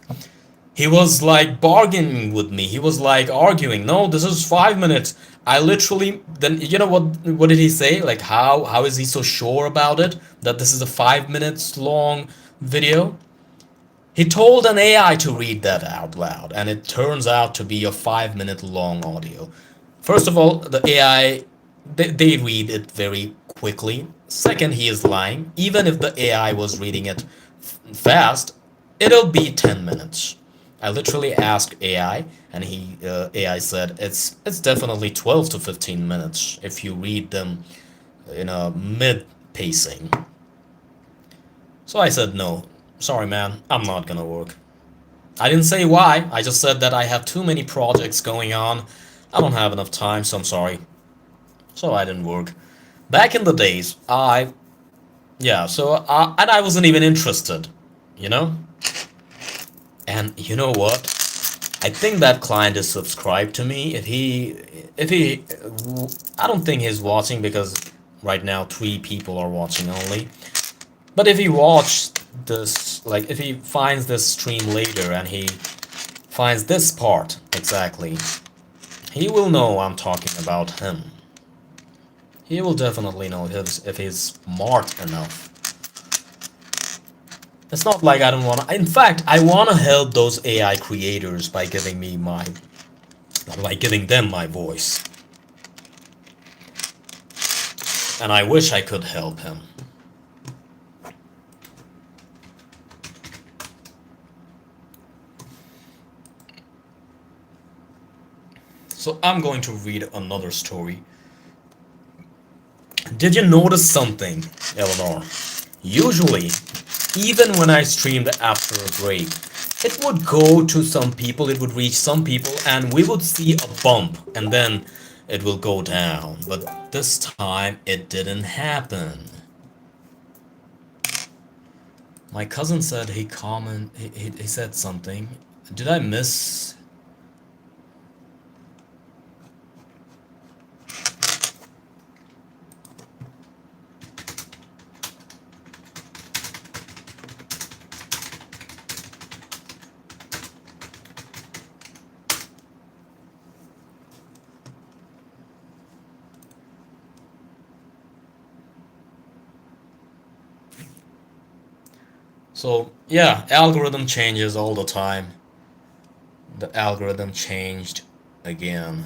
He was like bargaining with me. He was like arguing, no, this is 5 minutes. I literally, then you know what did he say? Like, how is he so sure about it that this is a 5 minutes long video? He told an AI to read that out loud, and it turns out to be a 5-minute long audio. First of all, the AI, they read it very quickly. Second, he is lying. Even if the AI was reading it fast, it'll be 10 minutes. I literally asked AI, and AI said it's definitely 12 to 15 minutes if you read them in a mid pacing. So I said no. Sorry, man, I'm not gonna work. I didn't say why, I just said that I have too many projects going on. I don't have enough time, so I'm sorry. So I didn't work. Back in the days, yeah, and I wasn't even interested, you know? And you know what? I think that client is subscribed to me. If he, I don't think he's watching because right now 3 people are watching only. But if he watched this, like if he finds this stream later and he finds this part exactly, he will know I'm talking about him. He will definitely know if he's smart enough. It's not like I don't want to. In fact, I want to help those AI creators by giving them my voice. And I wish I could help him. So I'm going to read another story. Did you notice something, Eleanor? Usually, even when I streamed after a break, it would go to some people, it would reach some people, and we would see a bump, and then it will go down. But this time, it didn't happen. My cousin said he said something. Did I miss? So, yeah, algorithm changes all the time. The algorithm changed again.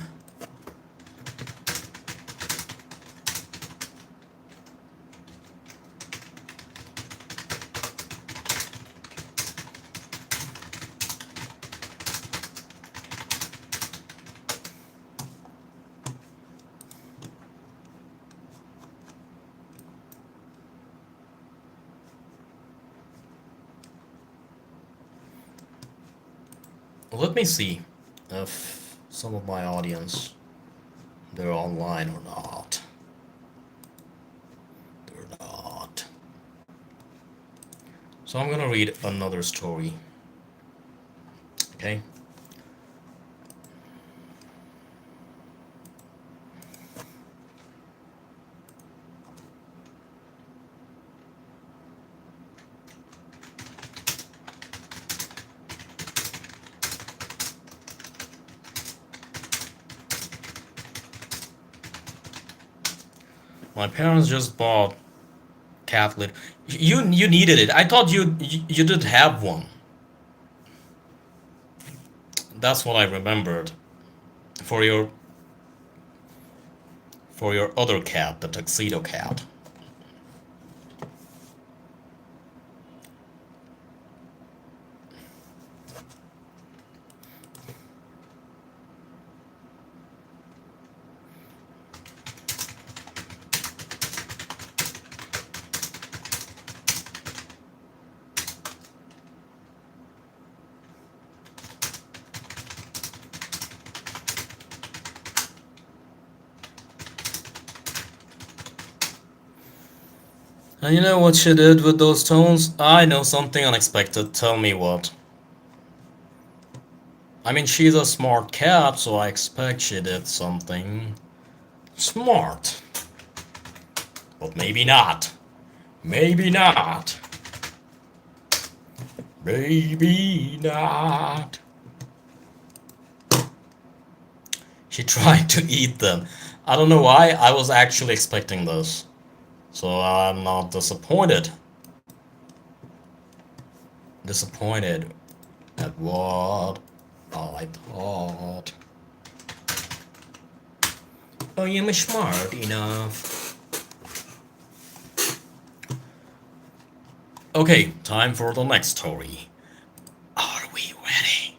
Let me see if some of my audience, they're online or not. They're not. So I'm gonna read another story. Okay? My parents just bought cat litter. You needed it. I thought you did have one. That's what I remembered. For your other cat, the tuxedo cat. And you know what she did with those tones? I know something unexpected. Tell me what. I mean, she's a smart cat, so I expect she did something smart. But maybe not. Maybe not. Maybe not. She tried to eat them. I don't know why. I was actually expecting this. So I'm not disappointed. Disappointed at what I thought. Oh, you're smart enough. Okay, time for the next story. Are we ready?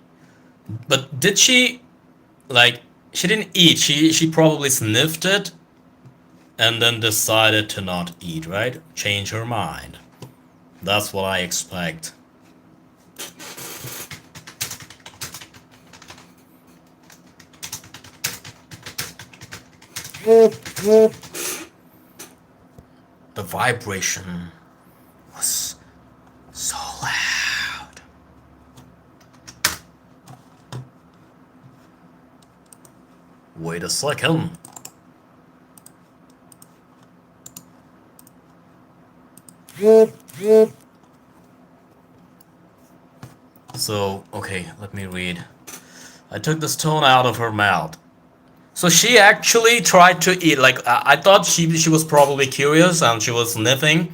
But did she, like, she didn't eat. She probably sniffed it and then decided to not eat, right? Change her mind. That's what I expect. The vibration was so loud. Wait a second. So, okay, let me read. I took the stone out of her mouth. So she actually tried to eat, like, I thought she was probably curious and she was sniffing.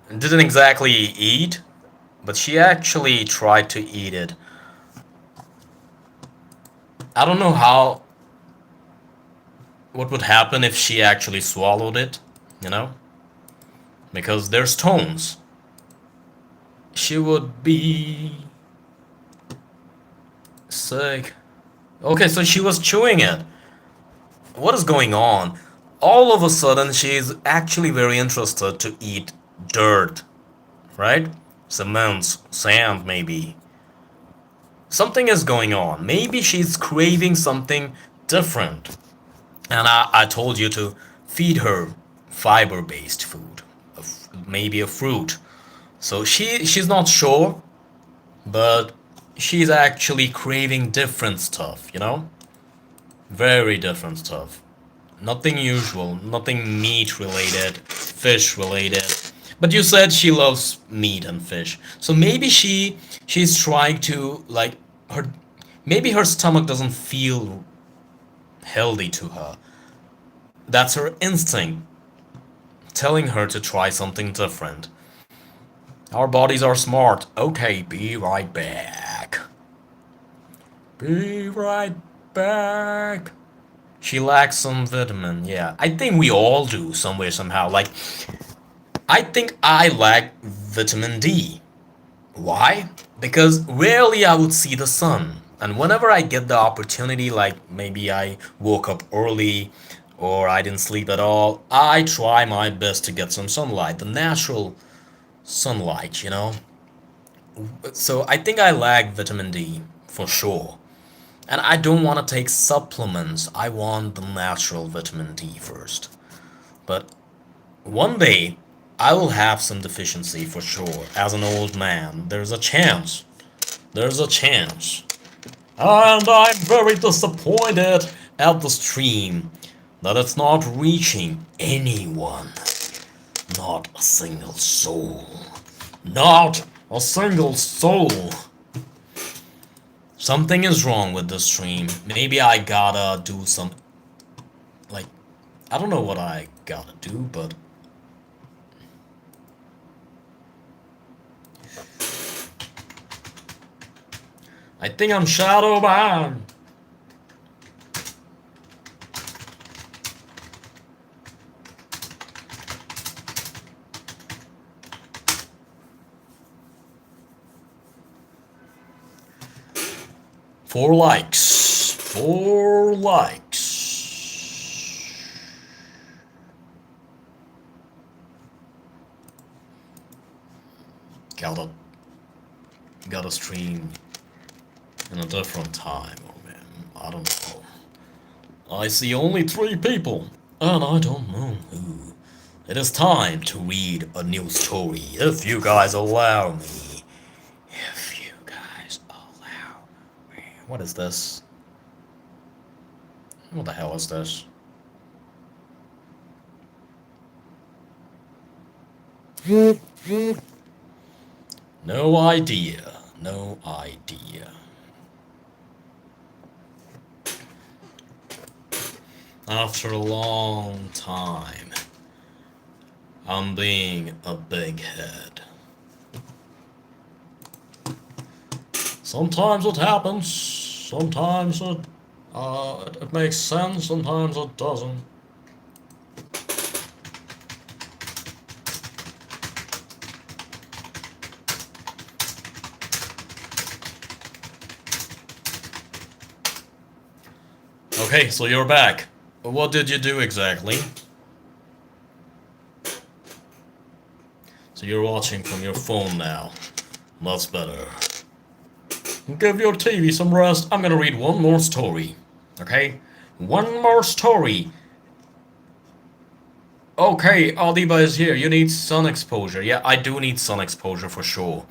Didn't exactly eat, but she actually tried to eat it. I don't know what would happen if she actually swallowed it, you know? Because they're stones. She would be sick. Okay, so she was chewing it. What is going on? All of a sudden, she's actually very interested to eat dirt, right? Cement, sand, maybe. Something is going on. Maybe she's craving something different. And I told you to feed her fiber-based food, maybe a fruit. So she's not sure, but she's actually craving different stuff, you know? Very different stuff. Nothing usual, nothing meat related, fish related. But you said she loves meat and fish. So maybe she's trying to like her maybe her stomach doesn't feel healthy to her. That's her instinct telling her to try something different. Our bodies are smart. Okay, be right back. Be right back. She lacks some vitamin, yeah. I think we all do somewhere, somehow. Like, I think I lack vitamin D. Why? Because rarely I would see the sun. And whenever I get the opportunity, like maybe I woke up early or I didn't sleep at all, I try my best to get some sunlight, the natural sunlight, you know? So I think I lack vitamin D for sure. And I don't want to take supplements. I want the natural vitamin D first. But one day I will have some deficiency for sure. As an old man, there's a chance. There's a chance. And I'm very disappointed at the stream that it's not reaching anyone. Not a single soul. Not a single soul. Something is wrong with the stream. Maybe I gotta do some... Like, I don't know what I gotta do, but... I think I'm shadow banned. Four likes. 4 likes. Gotta stream in a different time, or man, I don't know. I see only 3 people, and I don't know who. It is time to read a new story, if you guys allow me. If you guys allow me. What is this? What the hell is this? No idea. No idea. After a long time, I'm being a big head. Sometimes it happens, sometimes it makes sense, sometimes it doesn't. Okay, so you're back. What did you do exactly? So you're watching from your phone now. That's better. Give your TV some rest. I'm gonna read one more story. Okay? One more story. Okay, Aldiba is here. You need sun exposure. Yeah, I do need sun exposure for sure.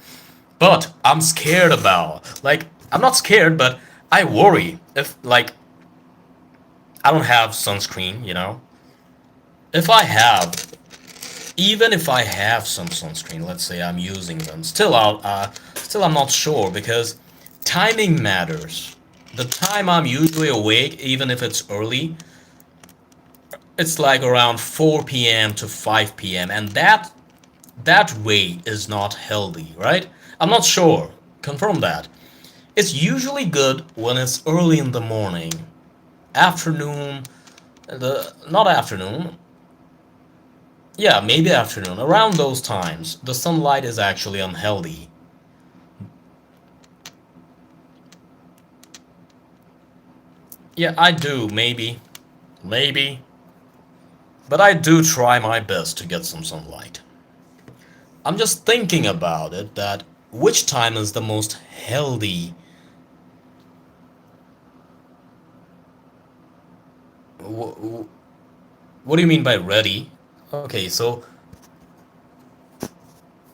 But I'm scared about. Like, I'm not scared, but I worry if, like, I don't have sunscreen, you know? If I have, even if I have some sunscreen, let's say I'm using them, still I'm not sure because timing matters. The time I'm usually awake, even if it's early, it's like around 4 p.m. to 5 p.m. and that way is not healthy, right? I'm not sure. Confirm that. It's usually good when it's early in the morning, afternoon, the not afternoon. Yeah, maybe afternoon. Around those times, the sunlight is actually unhealthy. Yeah, I do, maybe, but I do try my best to get some sunlight. I'm just thinking about it that which time is the most healthy. What do you mean by ready? Okay, so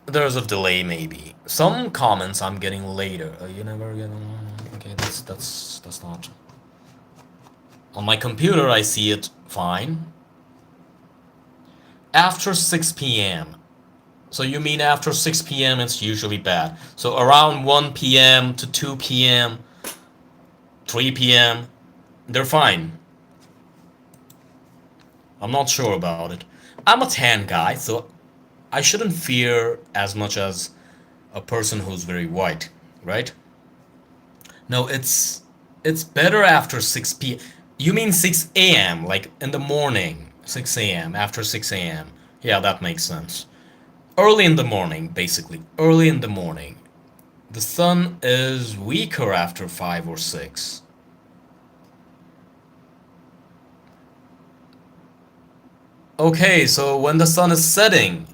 there's a delay maybe. Some comments I'm getting later. You never get on. Okay, that's not. On my computer I see it fine. After 6 p.m. So you mean after 6 p.m. it's usually bad. So around 1 p.m. to 2 p.m., 3 p.m., they're fine. I'm not sure about it. I'm a tan guy, so I shouldn't fear as much as a person who's very white, right? No, it's better after 6 p.m. You mean 6 a.m., like in the morning, 6 a.m., after 6 a.m. Yeah, that makes sense. Early in the morning, basically. Early in the morning. The sun is weaker after 5 or 6. Okay, so when the sun is setting,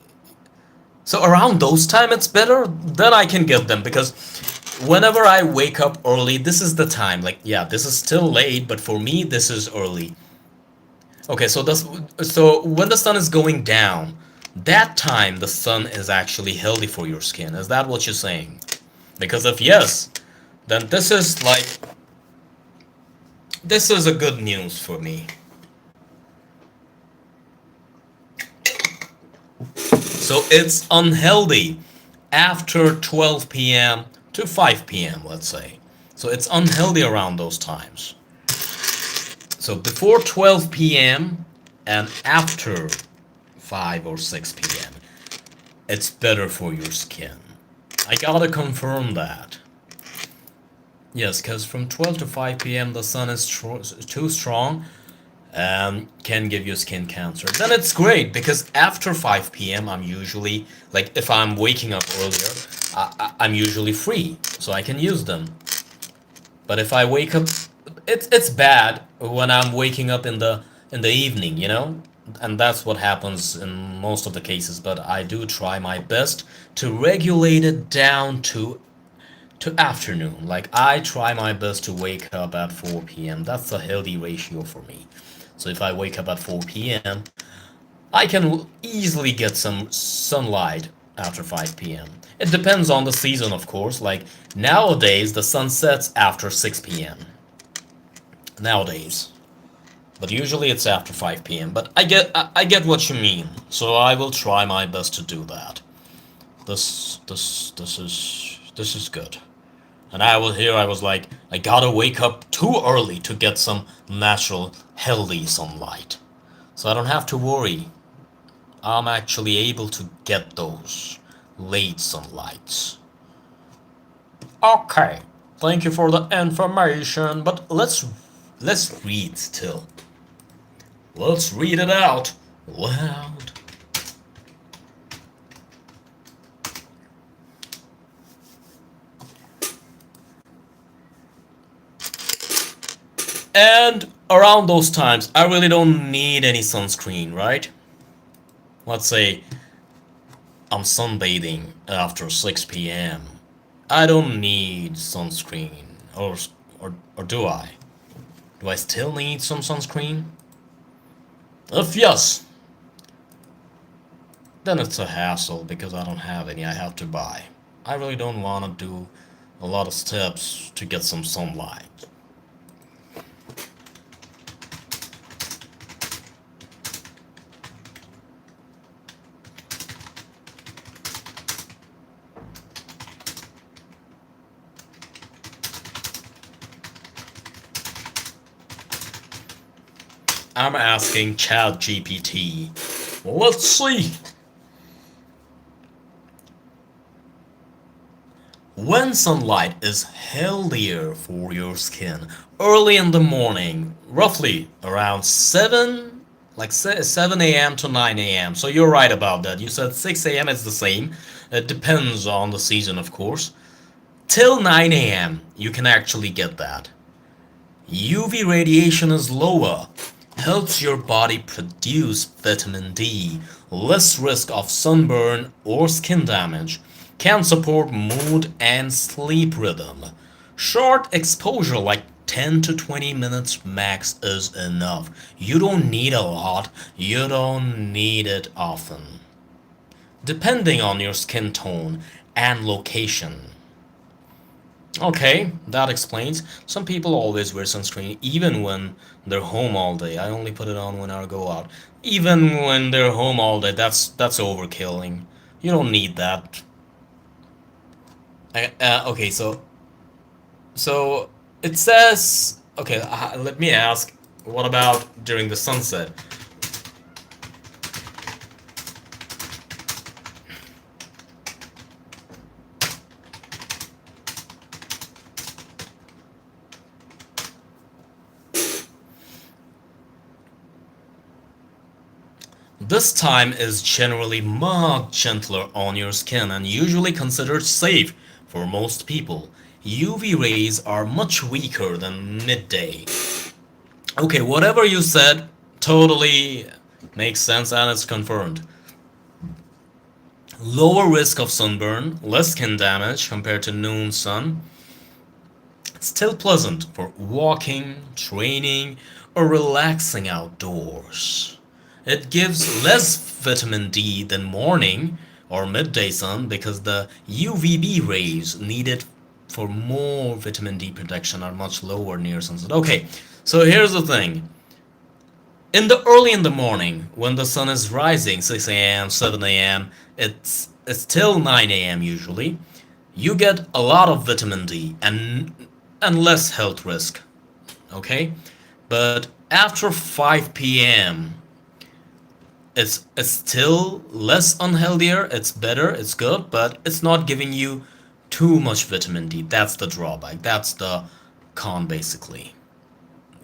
so around those time it's better, then I can get them because whenever I wake up early, this is the time. Like, yeah, this is still late, but for me this is early. Okay, so when the sun is going down, that time the sun is actually healthy for your skin. Is that what you're saying? Because if yes, then this is a good news for me. So it's unhealthy after 12 p.m. to 5 p.m., let's say. So it's unhealthy around those times. So before 12 p.m. and after 5 or 6 p.m., it's better for your skin. I gotta confirm that. Yes, because from 12 to 5 p.m. the sun is too strong and can give you skin cancer. Then it's great because after 5 p.m. I'm usually, like if I'm waking up earlier, I'm usually free, so I can use them. But if I wake up, it's bad when I'm waking up in the evening, you know? And that's what happens in most of the cases, but I do try my best to regulate it down to afternoon. Like I try my best to wake up at 4 p.m. That's a healthy ratio for me. So if I wake up at 4 p.m., I can easily get some sunlight after 5 p.m. It depends on the season, of course. Like nowadays, the sun sets after 6 p.m. Nowadays. But usually it's after 5 p.m. But I get what you mean. So I will try my best to do that. This is good. And I was like, I gotta wake up too early to get some natural, healthy sunlight. So I don't have to worry. I'm actually able to get those late sunlights. Okay, thank you for the information, but let's read still. Let's read it out loud. And around those times, I really don't need any sunscreen, right? Let's say I'm sunbathing after 6 p.m. I don't need sunscreen, or do I? Do I still need some sunscreen? If yes, then it's a hassle because I don't have any, I have to buy. I really don't want to do a lot of steps to get some sunlight. I'm asking ChatGPT. Let's see. When sunlight is healthier for your skin, early in the morning, roughly around 7, like 7 a.m. to 9 a.m. So you're right about that. You said 6 a.m. is the same. It depends on the season, of course. Till 9 a.m., you can actually get that. UV radiation is lower, helps your body produce vitamin D, less risk of sunburn or skin damage, can support mood and sleep rhythm. Short exposure like 10 to 20 minutes max is enough. You don't need a lot, you don't need it often. Depending on your skin tone and location. Okay, that explains. Some people always wear sunscreen even when they're home all day. I only put it on when I go out. Even when they're home all day, that's overkilling. You don't need that. Okay, so it says. Okay, let me ask. What about during the sunset? This time is generally much gentler on your skin and usually considered safe for most people. UV rays are much weaker than midday. Okay, whatever you said totally makes sense and it's confirmed. Lower risk of sunburn, less skin damage compared to noon sun. Still pleasant for walking, training, or relaxing outdoors. It gives less vitamin D than morning or midday sun because the UVB rays needed for more vitamin D production are much lower near sunset. Okay, so here's the thing. Early in the morning, when the sun is rising, 6 a.m., 7 a.m., it's till 9 a.m. usually, you get a lot of vitamin D and less health risk. Okay? But after 5 p.m., it's still less unhealthier, it's better, it's good, but it's not giving you too much vitamin D. That's the drawback. That's the con basically.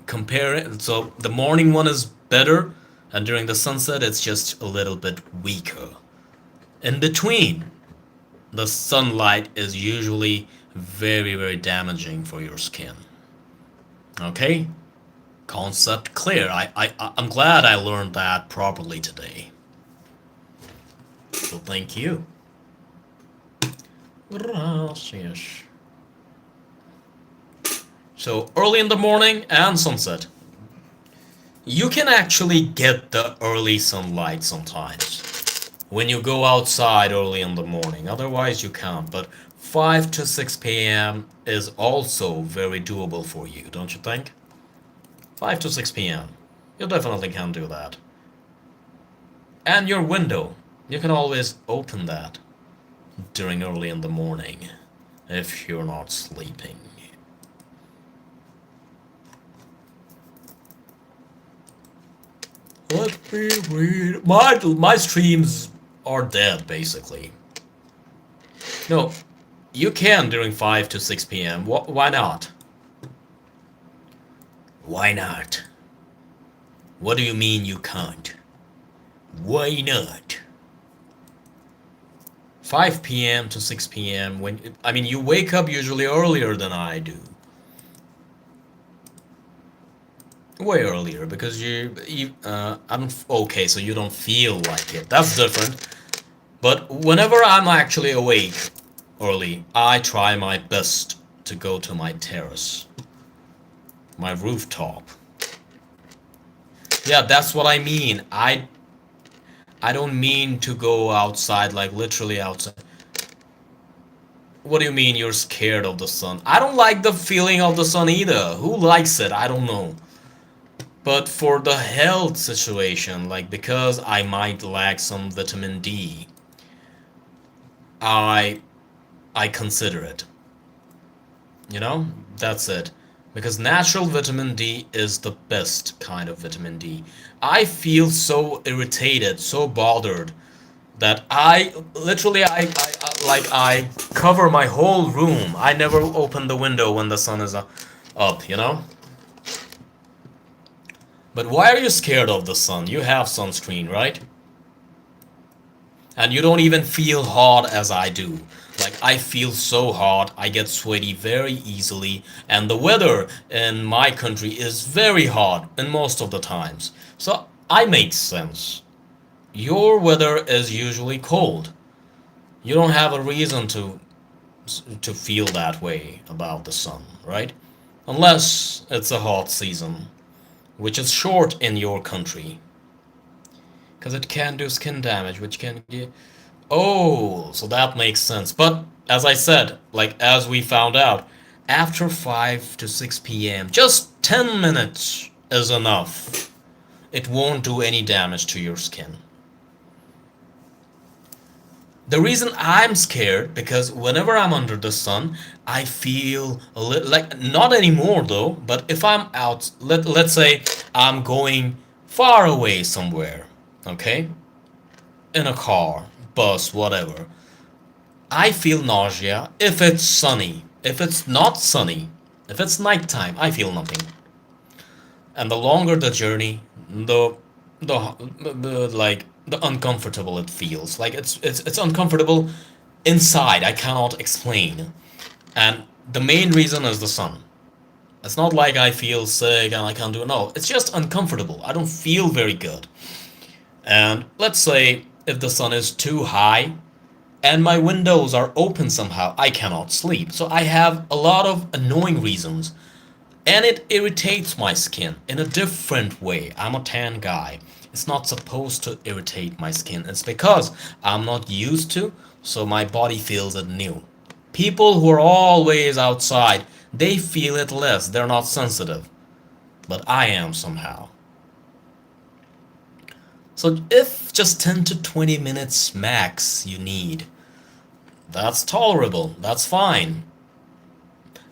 Compare it, so the morning one is better, and during the sunset it's just a little bit weaker. In between, the sunlight is usually very, very damaging for your skin. Okay? Concept clear. I'm glad I learned that properly today. So thank you. Gracias. So early in the morning and sunset. You can actually get the early sunlight sometimes when you go outside early in the morning. Otherwise you can't. But 5 to 6 p.m. is also very doable for you, don't you think? 5 to 6 p.m. You definitely can do that. And your window, you can always open that during early in the morning if you're not sleeping. Let me read. My streams are dead basically. No, you can during 5 to 6 p.m. Why not? Why not? What do you mean you can't? Why not? 5 p.m. to 6 p.m. You wake up usually earlier than I do. Way earlier because okay, so you don't feel like it. That's different. But whenever I'm actually awake early, I try my best to go to my terrace, my rooftop. Yeah, that's what I mean. I don't mean to go outside, like literally outside. What do you mean you're scared of the sun? I don't like the feeling of the sun either. Who likes it? I don't know. But for the health situation, like because I might lack some vitamin D, I I consider it. You know? That's it. Because natural vitamin D is the best kind of vitamin D. I feel so irritated, so bothered that I literally I cover my whole room. I never open the window when the sun is up, you know? But why are you scared of the sun? You have sunscreen, right? And you don't even feel hot as I do. Like, I feel so hot, I get sweaty very easily, and the weather in my country is very hot in most of the times. So, I make sense. Your weather is usually cold. You don't have a reason to feel that way about the sun, right? Unless it's a hot season, which is short in your country. Because it can do skin damage, which can get. Oh, so that makes sense. But as I said, like as we found out, after 5 to 6 p.m., just 10 minutes is enough. It won't do any damage to your skin. The reason I'm scared because whenever I'm under the sun, I feel a little like not anymore though, but if I'm out, let's say I'm going far away somewhere, okay? In a car, bus, whatever. I feel nausea if it's sunny. If it's not sunny, if it's nighttime, I feel nothing. And the longer the journey, the uncomfortable it feels. Like it's uncomfortable inside. I cannot explain. And the main reason is the sun. It's not like I feel sick and I can't do it. No, it's just uncomfortable. I don't feel very good. And let's say if the sun is too high and my windows are open somehow, I cannot sleep. So I have a lot of annoying reasons. And it irritates my skin in a different way. I'm a tan guy. It's not supposed to irritate my skin. It's because I'm not used to, so my body feels it new. People who are always outside, they feel it less. They're not sensitive. But I am somehow. So if just 10 to 20 minutes max you need, that's tolerable. That's fine.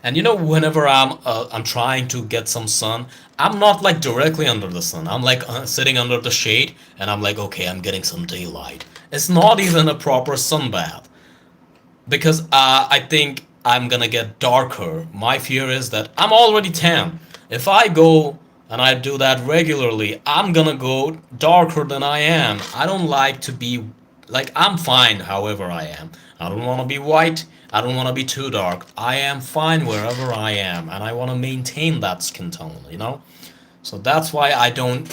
And you know, whenever I'm trying to get some sun, I'm not like directly under the sun. I'm like sitting under the shade, and I'm like, okay, I'm getting some daylight. It's not even a proper sunbath because I think I'm gonna get darker. My fear is that I'm already tan. If I go and I do that regularly, I'm gonna go darker than I am. I don't like to be like I'm fine however I am. I don't want to be white. I don't want to be too dark. I am fine wherever I am, and I want to maintain that skin tone, you know? So that's why I don't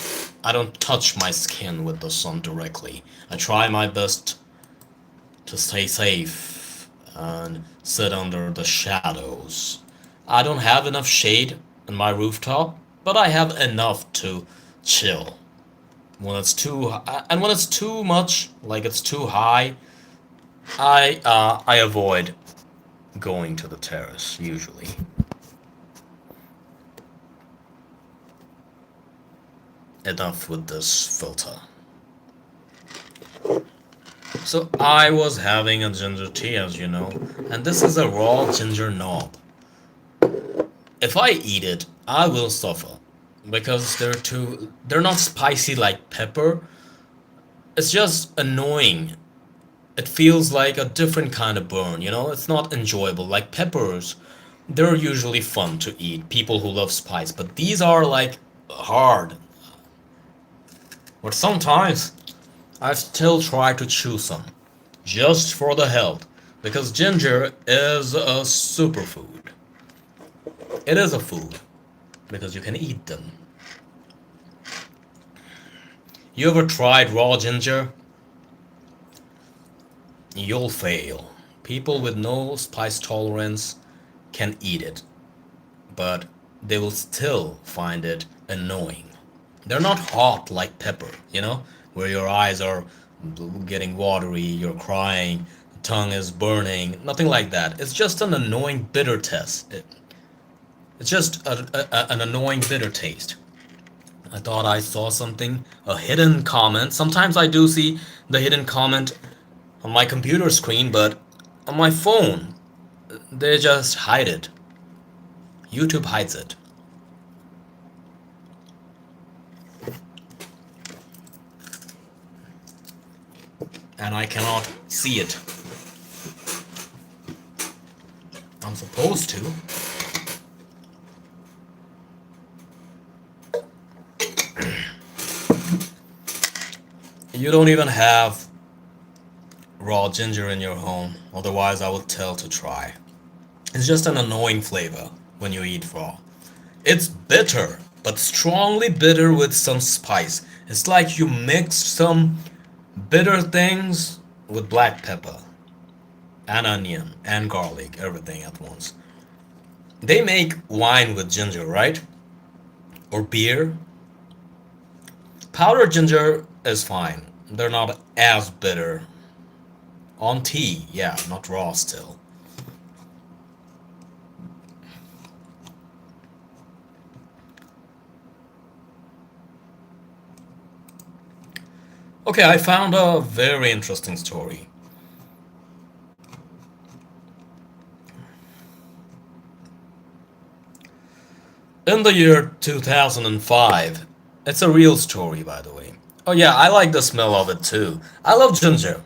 touch my skin with the sun directly. I try my best to stay safe and sit under the shadows. I don't have enough shade in my rooftop, but I have enough to chill. When it's too much, like it's too high, I avoid going to the terrace usually. Enough with this filter. So I was having a ginger tea, as you know, and this is a raw ginger knob. If I eat it, I will suffer because they're not spicy like pepper. It's just annoying. It feels like a different kind of burn, you know? It's not enjoyable. Like peppers, they're usually fun to eat, people who love spice, but these are like hard. But sometimes I still try to chew some, just for the health, because ginger is a superfood. It is a food, because you can eat them. You ever tried raw ginger? You'll fail. People with no spice tolerance can eat it, but they will still find it annoying. They're not hot like pepper, you know, where your eyes are getting watery, you're crying, tongue is burning, nothing like that. It's just an annoying bitter taste. It's just an annoying bitter taste. I thought I saw something, a hidden comment. Sometimes I do see the hidden comment on my computer screen, but on my phone, they just hide it. YouTube hides it. And I cannot see it. I'm supposed to. You don't even have raw ginger in your home, otherwise I would tell to try. It's just an annoying flavor when you eat raw. It's bitter, but strongly bitter with some spice. It's like you mix some bitter things with black pepper and onion and garlic, everything at once. They make wine with ginger, right? Or beer. Powdered ginger is fine. They're not as bitter. On tea, yeah, not raw still. Okay, I found a very interesting story. In the year 2005, it's a real story, by the way. Oh, yeah, I like the smell of it too. I love ginger,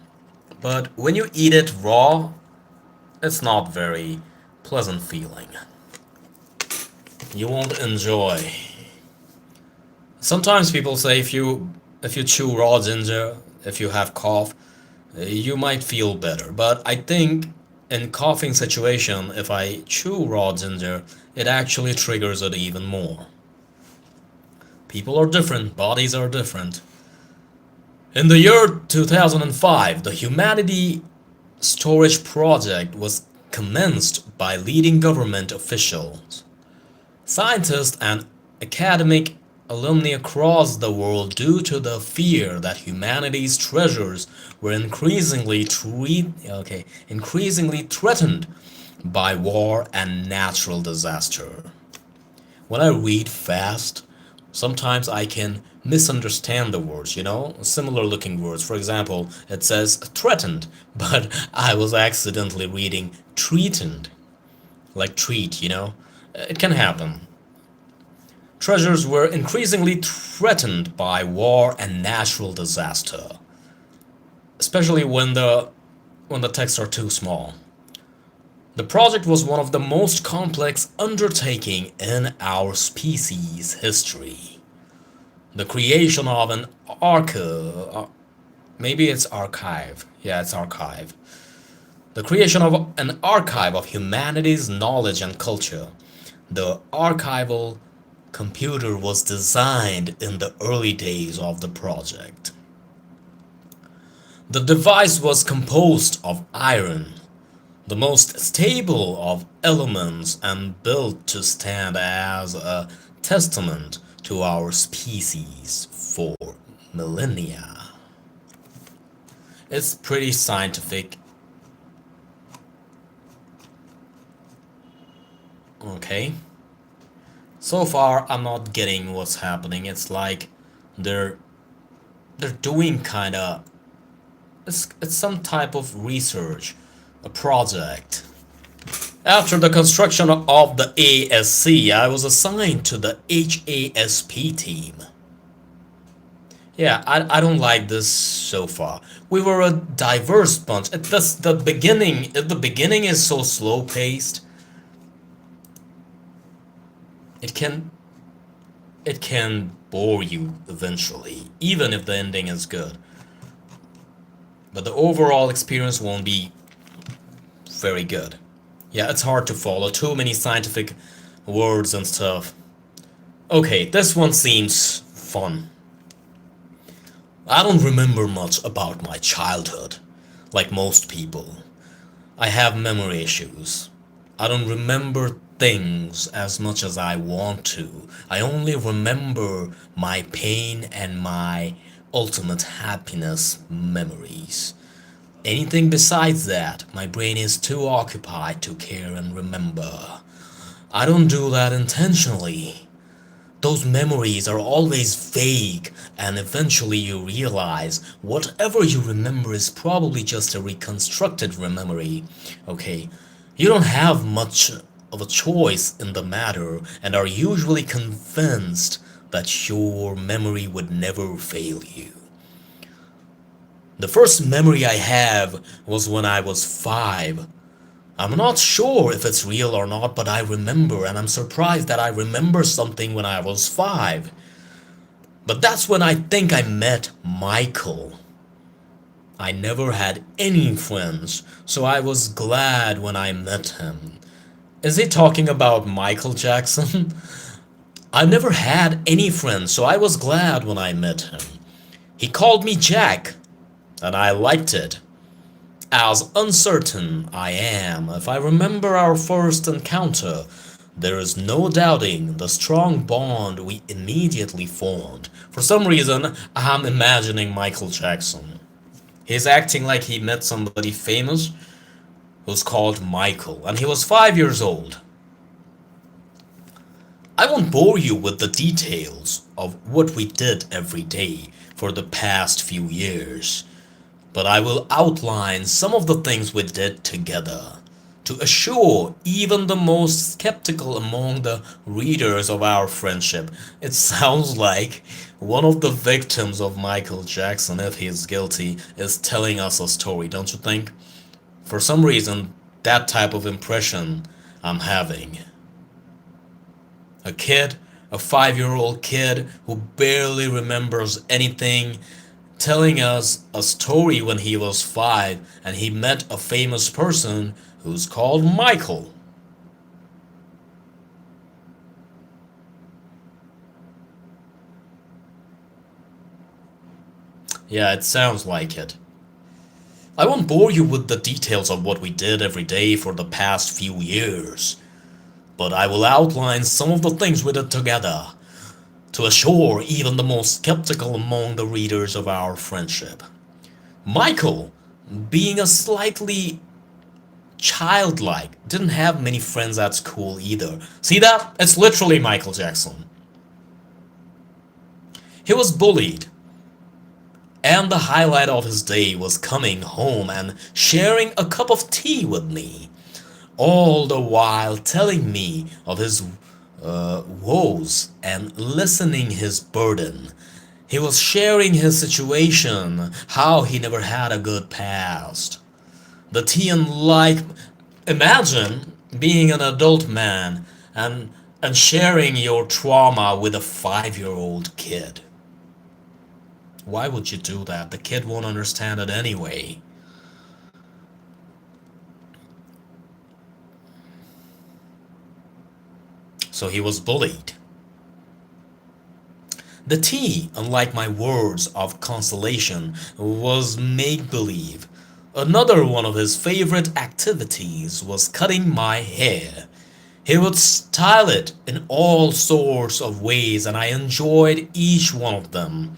but when you eat it raw, it's not very pleasant feeling. You won't enjoy. Sometimes people say if you chew raw ginger, if you have cough, you might feel better. But I think in coughing situation, if I chew raw ginger, it actually triggers it even more. People are different, bodies are different. In the year 2005, the Humanity Storage Project was commenced by leading government officials, scientists, and academic alumni across the world due to the fear that humanity's treasures were increasingly threatened by war and natural disaster. When I read fast, sometimes I can misunderstand the words, similar looking words. For example, it says threatened, but I was accidentally reading treated, like treat. It can happen. Treasures were increasingly threatened by war and natural disaster, especially when the texts are too small. The project was one of the most complex undertaking in our species' history. The creation of an archive, maybe it's archive, yeah, it's archive. The creation of an archive of humanity's knowledge and culture. The archival computer was designed in the early days of the project. The device was composed of iron, the most stable of elements, and built to stand as a testament to our species for millennia. It's pretty scientific. Okay. So far, I'm not getting what's happening. It's like they're doing kind of it's some type of research, a project. After the construction of the ASC, I was assigned to the HASP team. Yeah, I don't like this so far. We were a diverse bunch. The beginning is so slow paced. It can it can bore you eventually, even if the ending is good. But the overall experience won't be very good. Yeah, it's hard to follow. Too many scientific words and stuff. Okay, this one seems fun. I don't remember much about my childhood, like most people. I have memory issues. I don't remember things as much as I want to. I only remember my pain and my ultimate happiness memories. Anything besides that, my brain is too occupied to care and remember. I don't do that intentionally. Those memories are always vague, and eventually you realize whatever you remember is probably just a reconstructed memory. Okay, you don't have much of a choice in the matter and are usually convinced that your memory would never fail you. The first memory I have was when I was 5. I'm not sure if it's real or not, but I remember, and I'm surprised that I remember something when I was 5. But that's when I think I met Michael. I never had any friends, so I was glad when I met him. Is he talking about Michael Jackson? I never had any friends, so I was glad when I met him. He called me Jack, and I liked it. As uncertain I am if I remember our first encounter, there is no doubting the strong bond we immediately formed. For some reason, I'm imagining Michael Jackson. He's acting like he met somebody famous who's called Michael, and he was 5 years old. I won't bore you with the details of what we did every day for the past few years, but I will outline some of the things we did together to assure even the most skeptical among the readers of our friendship. It sounds like one of the victims of Michael Jackson, if he is guilty, is telling us a story, don't you think? For some reason, that type of impression I'm having. A kid, a 5-year-old kid who barely remembers anything, telling us a story when he was 5 and he met a famous person who's called Michael. Yeah, it sounds like it. I won't bore you with the details of what we did every day for the past few years, but I will outline some of the things we did together to assure even the most skeptical among the readers of our friendship. Michael, being a slightly childlike, didn't have many friends at school either. See that? It's literally Michael Jackson. He was bullied, and the highlight of his day was coming home and sharing a cup of tea with me, all the while telling me of his woes and lessening his burden. He was sharing his situation, how he never had a good past. The tea and like, imagine being an adult man and sharing your trauma with a 5-year-old kid. Why would you do that? The kid won't understand it anyway. So he was bullied. The tea, unlike my words of consolation, was make-believe. Another one of his favorite activities was cutting my hair. He would style it in all sorts of ways, and I enjoyed each one of them.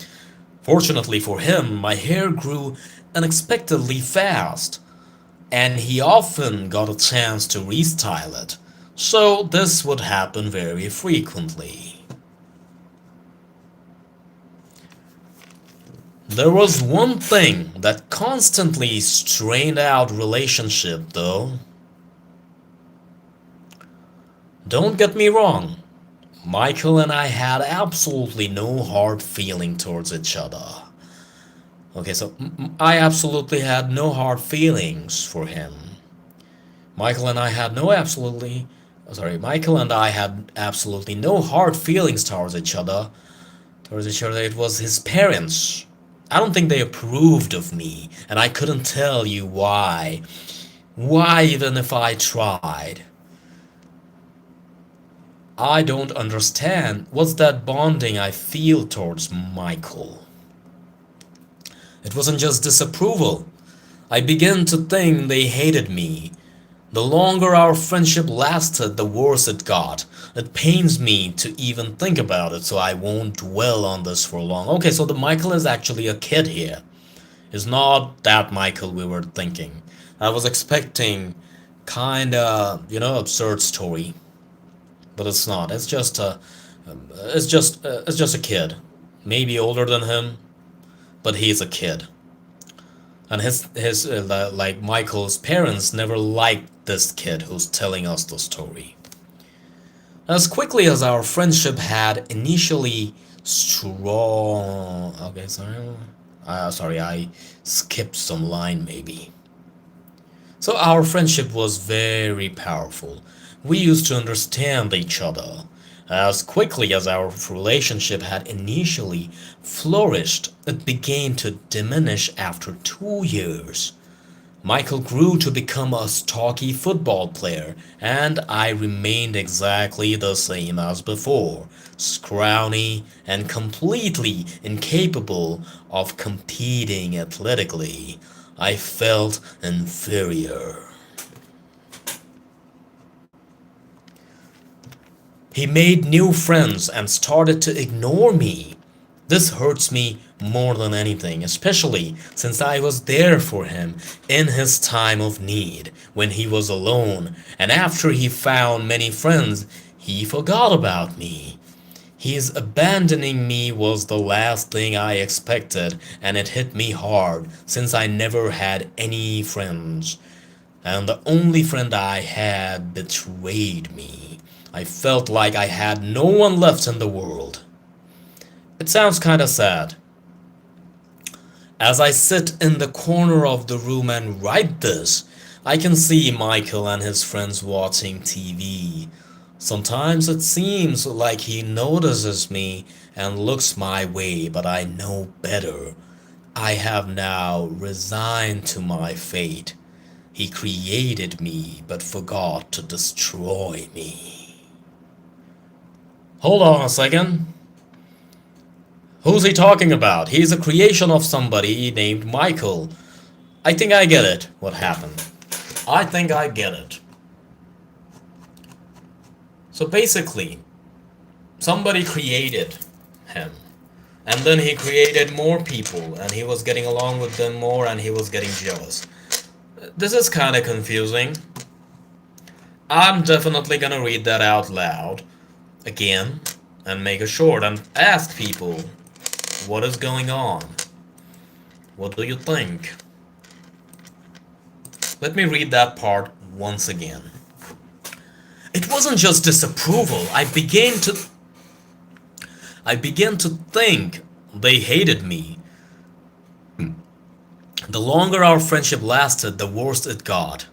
Fortunately for him, my hair grew unexpectedly fast, and he often got a chance to restyle it, so this would happen very frequently. There was one thing that constantly strained our relationship, though. Don't get me wrong, Michael and I had absolutely no hard feeling towards each other. Okay, so I absolutely had no hard feelings for him. Michael and I had absolutely no hard feelings towards each other. It was his parents. I don't think they approved of me, and I couldn't tell you why. Why, even if I tried. I don't understand. What's that bonding I feel towards Michael? It wasn't just disapproval. I began to think they hated me. The longer our friendship lasted, the worse it got. It pains me to even think about it, so I won't dwell on this for long. Okay, so the Michael is actually a kid here. It's not that Michael we were thinking. I was expecting kinda, absurd story, but it's not. It's just a kid, maybe older than him, but he's a kid, and his like Michael's parents never liked this kid who's telling us the story. As quickly as our friendship had initially strong. Okay, sorry, I skipped some line maybe. So our friendship was very powerful. We used to understand each other. As quickly as our relationship had initially flourished, it began to diminish after 2 years. Michael grew to become a stocky football player, and I remained exactly the same as before, scrawny and completely incapable of competing athletically. I felt inferior. He made new friends and started to ignore me. This hurts me more than anything, especially since I was there for him in his time of need, when he was alone, and after he found many friends, he forgot about me. His abandoning me was the last thing I expected, and it hit me hard since I never had any friends, and the only friend I had betrayed me. I felt like I had no one left in the world. It sounds kinda sad. As I sit in the corner of the room and write this, I can see Michael and his friends watching TV. Sometimes it seems like he notices me and looks my way, but I know better. I have now resigned to my fate. He created me but forgot to destroy me. Hold on a second. Who's he talking about? He's a creation of somebody named Michael. I think I get it, what happened. I think I get it. So basically, somebody created him. And then he created more people, and he was getting along with them more, and he was getting jealous. This is kind of confusing. I'm definitely gonna read that out loud again and make a short and ask people, what is going on? What do you think? Let me read that part once again. It wasn't just disapproval. I began to think they hated me. The longer our friendship lasted, the worse it got.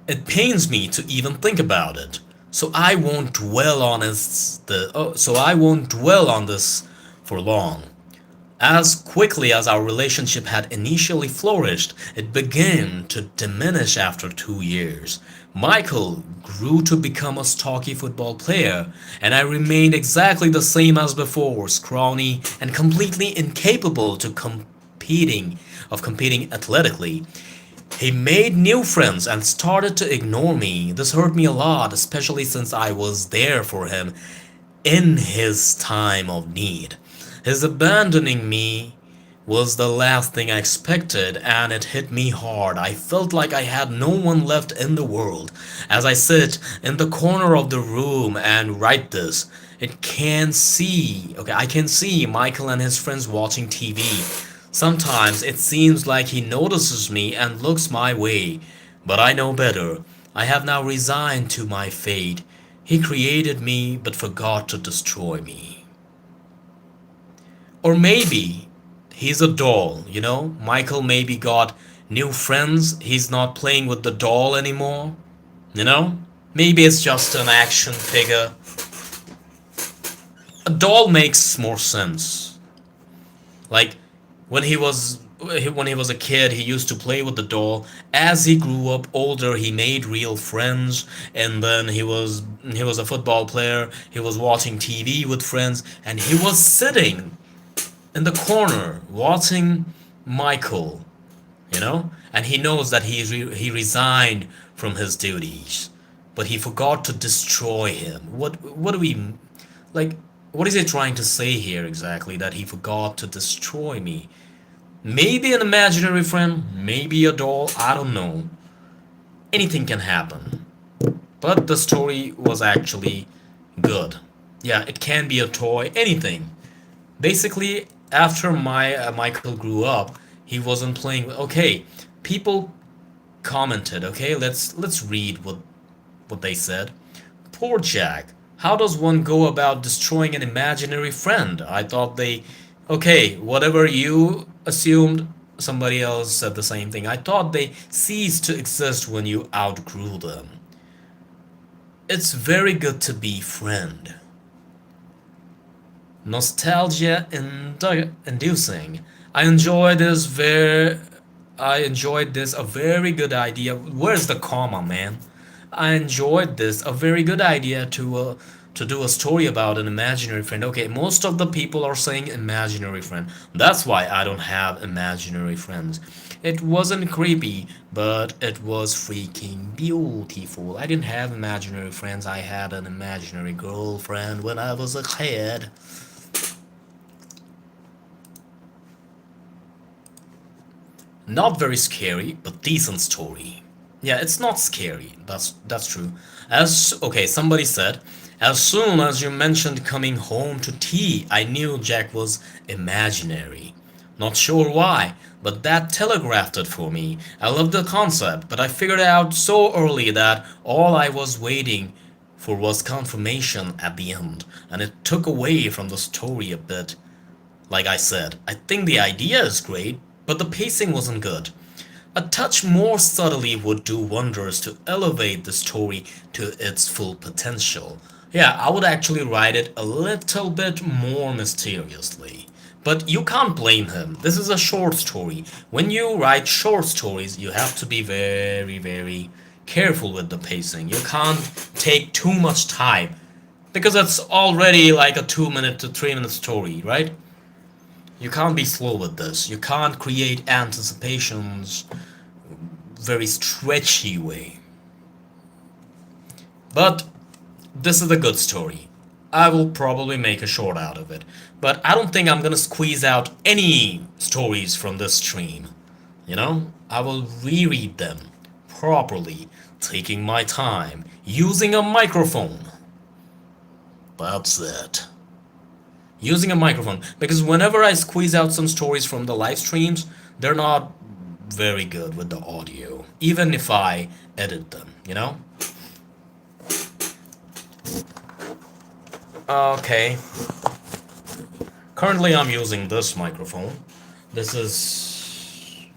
It pains me to even think about it. So I won't dwell on this for long. As quickly as our relationship had initially flourished, it began to diminish after 2 years. Michael grew to become a stocky football player, and I remained exactly the same as before, scrawny and completely incapable of competing athletically. He made new friends and started to ignore me. This hurt me a lot, especially since I was there for him in his time of need. His abandoning me was the last thing I expected, and it hit me hard. I felt like I had no one left in the world. As I sit in the corner of the room and write this, I can see Michael and his friends watching TV. Sometimes it seems like he notices me and looks my way, but I know better. I have now resigned to my fate. He created me but forgot to destroy me. Or maybe he's a doll, Michael maybe got new friends. He's not playing with the doll anymore, Maybe it's just an action figure. A doll makes more sense. Like, when he was a kid, he used to play with the doll. As he grew up older, he made real friends, and then he was a football player. He was watching TV with friends, and he was sitting in the corner watching Michael, and he knows that he resigned from his duties. but he forgot to destroy him. What do we like? What is he trying to say here exactly? That he forgot to destroy me? Maybe an imaginary friend, maybe a doll. I don't know. Anything can happen. But the story was actually good. Yeah, it can be a toy, anything. Basically, after Michael grew up, he wasn't playing. Okay, people commented. Okay, let's read what they said. Poor Jack. How does one go about destroying an imaginary friend? I thought they. Okay, whatever you assumed, somebody else said the same thing. I thought they ceased to exist when you outgrew them. It's very good to be friend. Nostalgia inducing. I enjoy this very I enjoyed this a very good idea. Where's the comma, man? I enjoyed this a very good idea to do a story about an imaginary friend. Okay, most of the people are saying imaginary friend. That's why I don't have imaginary friends. It wasn't creepy, but it was freaking beautiful. I didn't have imaginary friends. I had an imaginary girlfriend when I was a kid. Not very scary, but decent story. Yeah, it's not scary. That's true. As okay, somebody said, as soon as you mentioned coming home to tea, I knew Jack was imaginary. Not sure why, but that telegraphed it for me. I loved the concept, but I figured out so early that all I was waiting for was confirmation at the end, and it took away from the story a bit. Like I said, I think the idea is great, but the pacing wasn't good. A touch more subtly would do wonders to elevate the story to its full potential. Yeah, I would actually write it a little bit more mysteriously. But you can't blame him. This is a short story. When you write short stories, you have to be very, very careful with the pacing. You can't take too much time because it's already like a 2 minute to 3 minute story, right? You can't be slow with this. You can't create anticipations very stretchy way. But this is a good story. I will probably make a short out of it. But I don't think I'm gonna squeeze out any stories from this stream. You know? I will reread them properly, taking my time, using a microphone. That's it. Using a microphone, because whenever I squeeze out some stories from the live streams, they're not very good with the audio, even if I edit them, you know? Okay. Currently I'm using this microphone. This is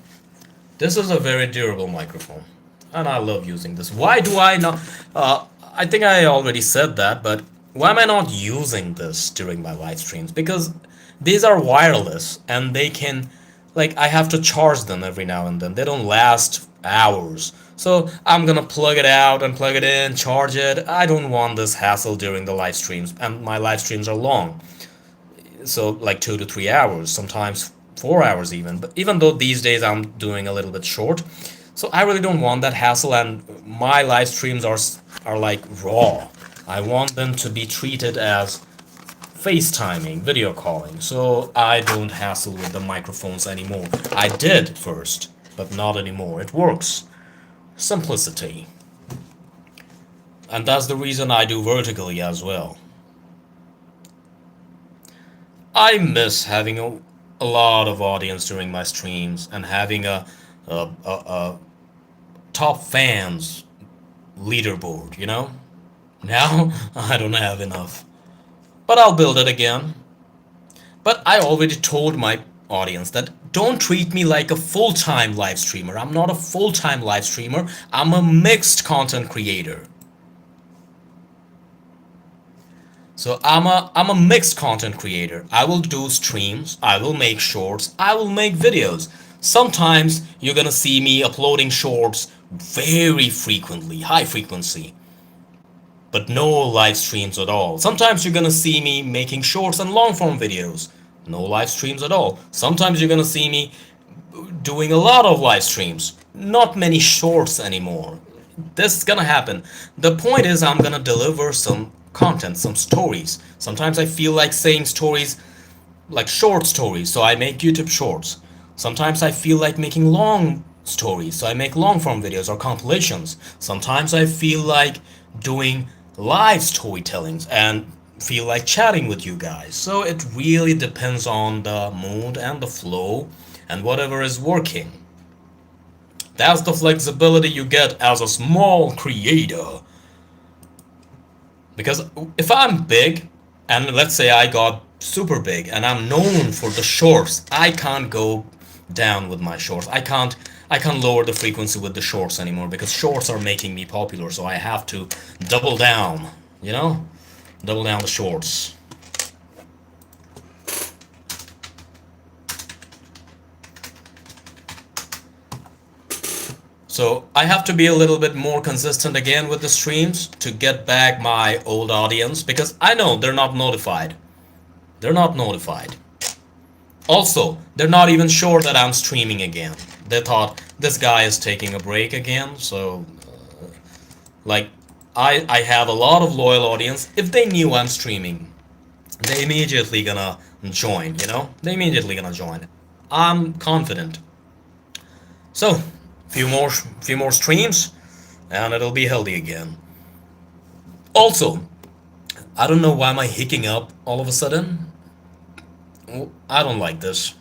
a very durable microphone, and I love using this. Why do I not I think I already said that, but why am I not using this during my live streams? Because these are wireless and they can, like, I have to charge them every now and then. They don't last hours. So I'm gonna plug it out and plug it in, charge it. I don't want this hassle during the live streams, and my live streams are long. So like 2 to 3 hours, sometimes 4 hours even. But even though these days I'm doing a little bit short, so I really don't want that hassle, and my live streams are like raw. I want them to be treated as FaceTiming, video calling, so I don't hassle with the microphones anymore. I did first, but not anymore. It works. Simplicity. And that's the reason I do vertically as well. I miss having a lot of audience during my streams and having a top fans leaderboard, you know? Now, I don't have enough. But I'll build it again. But I already told my audience that don't treat me like a full-time live streamer. I'm not a full-time live streamer. I'm a mixed content creator. So I'm a mixed content creator. I will do streams, I will make shorts, I will make videos. Sometimes you're gonna see me uploading shorts very frequently, high frequency, but no live streams at all. Sometimes you're gonna see me making shorts and long form videos, no live streams at all. Sometimes you're gonna see me doing a lot of live streams, not many shorts anymore. This is gonna happen. The point is, I'm gonna deliver some content, some stories. Sometimes I feel like saying stories like short stories, so I make YouTube shorts. Sometimes I feel like making long stories, so I make long form videos or compilations. Sometimes I feel like doing live storytellings and feel like chatting with you guys. So it really depends on the mood and the flow and whatever is working. That's the flexibility you get as a small creator. Because if I'm big, and let's say I got super big and I'm known for the shorts, I can't go down with my shorts. I can't lower the frequency with the shorts anymore because shorts are making me popular, so I have to double down, you know? Double down the shorts. So I have to be a little bit more consistent again with the streams to get back my old audience because I know they're not notified. They're not notified. Also, they're not even sure that I'm streaming again. They thought this guy is taking a break again, so like I have a lot of loyal audience. If they knew I'm streaming, they immediately gonna join, you know? They immediately gonna join. I'm confident. So, few more streams and it'll be healthy again. Also, I don't know why am I hicking up all of a sudden. I don't like this.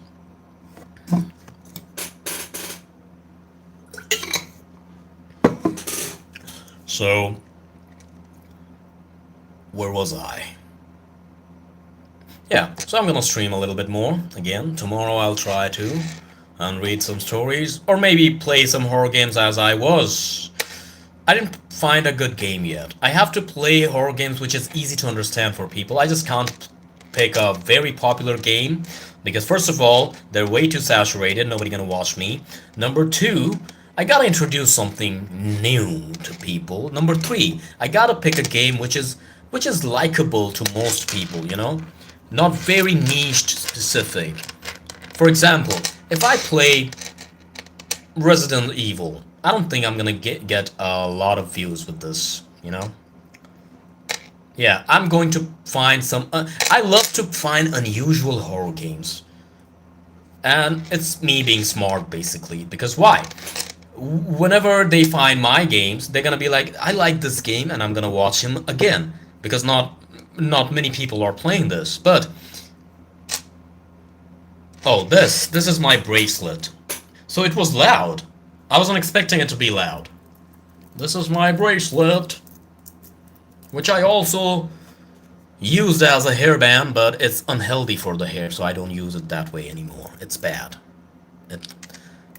So, where was I? Yeah, so I'm gonna stream a little bit more again. Tomorrow I'll try to and read some stories or maybe play some horror games as I was. I didn't find a good game yet. I have to play horror games which is easy to understand for people. I just can't pick a very popular game because first of all, they're way too saturated, nobody gonna watch me. Number two, I gotta introduce something new to people. Number three, I gotta pick a game which is likable to most people, you know? Not very niche specific. For example, if I play Resident Evil, I don't think I'm gonna get a lot of views with this, you know? Yeah, I'm going to find some... I love to find unusual horror games. And it's me being smart, basically. Because why? Whenever they find my games, they're gonna be like, I like this game, and I'm gonna watch him again. Because not many people are playing this. But... oh, this is my bracelet. So it was loud. I wasn't expecting it to be loud. This is my bracelet, which I also used as a hairband, but it's unhealthy for the hair, so I don't use it that way anymore. It's bad. It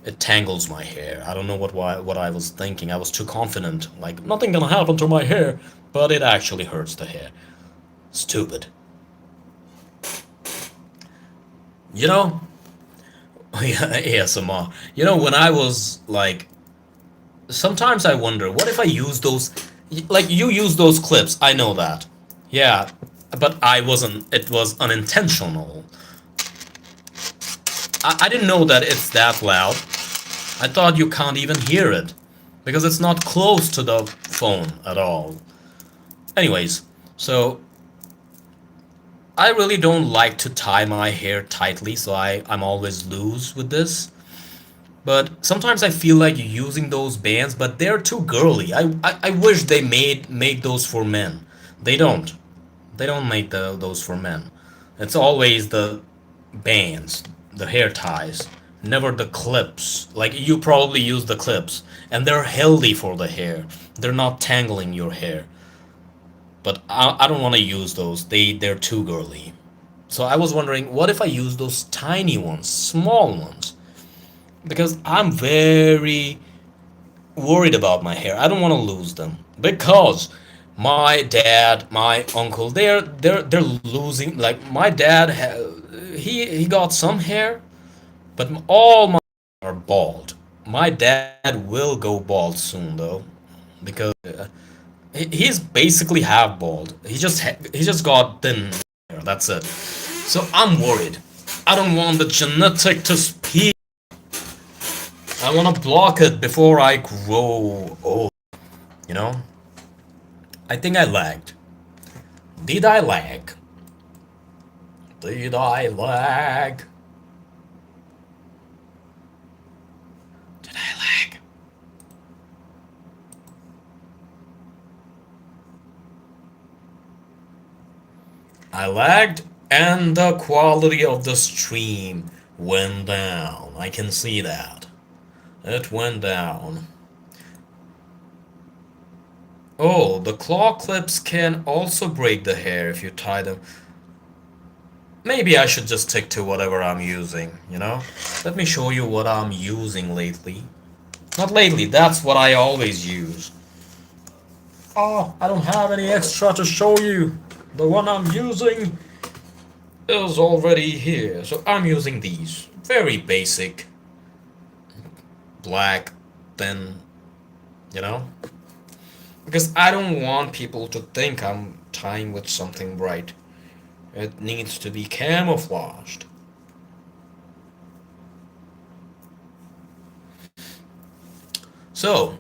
it tangles my hair. I don't know what I was thinking. I was too confident, like nothing gonna happen to my hair, but it actually hurts the hair. Stupid. You know, yeah, ASMR. You know, when I was like, sometimes I wonder, what if I use those, like you use those clips, I know that. Yeah, but I wasn't, it was unintentional. I didn't know that it's that loud. I thought you can't even hear it, because it's not close to the phone at all. Anyways, so I really don't like to tie my hair tightly, so I'm always loose with this. But sometimes I feel like using those bands, but they're too girly. I wish they made those for men. They don't. They don't make those for men. It's always the bands, the hair ties, never the clips. Like you probably use the clips, and they're healthy for the hair. They're not tangling your hair. But I don't want to use those. They're too girly. So I was wondering, what if I use those tiny ones, small ones? Because I'm very worried about my hair. I don't want to lose them because my dad, my uncle, they're losing. Like my dad, he got some hair, but all my are bald. My dad will go bald soon though, because he's basically half bald. He just got thin hair. That's it. So I'm worried. I don't want the genetic to speak. I want to block it before I grow old. You know? I think I lagged. Did I lag? Did I lag? Did I lag? I lagged, and the quality of the stream went down. I can see that. It went down. Oh, the claw clips can also break the hair if you tie them. Maybe I should just stick to whatever I'm using, you know? Let me show you what I'm using lately. Not lately, that's what I always use. Oh, I don't have any extra to show you. The one I'm using is already here. So I'm using these. Very basic. Black, thin, you know? Because I don't want people to think I'm tying with something bright. It needs to be camouflaged. So,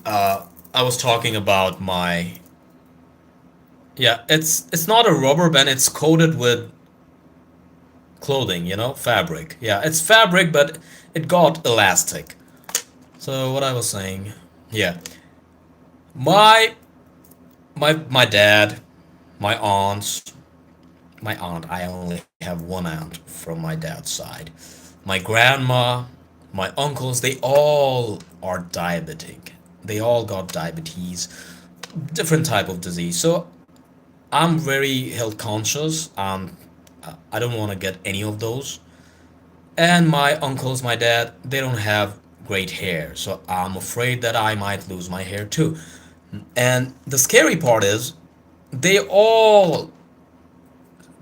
I was talking about my... Yeah, it's not a rubber band, it's coated with clothing, you know, fabric. Yeah, it's fabric, but it got elastic. So what I was saying, yeah, my my dad, my aunts, my aunt. I only have one aunt from my dad's side. My grandma, my uncles, they all are diabetic. They all got diabetes, different type of disease. So I'm very health conscious. I don't want to get any of those. And my uncles, my dad, they don't have great hair, so I'm afraid that I might lose my hair too. And the scary part is, they all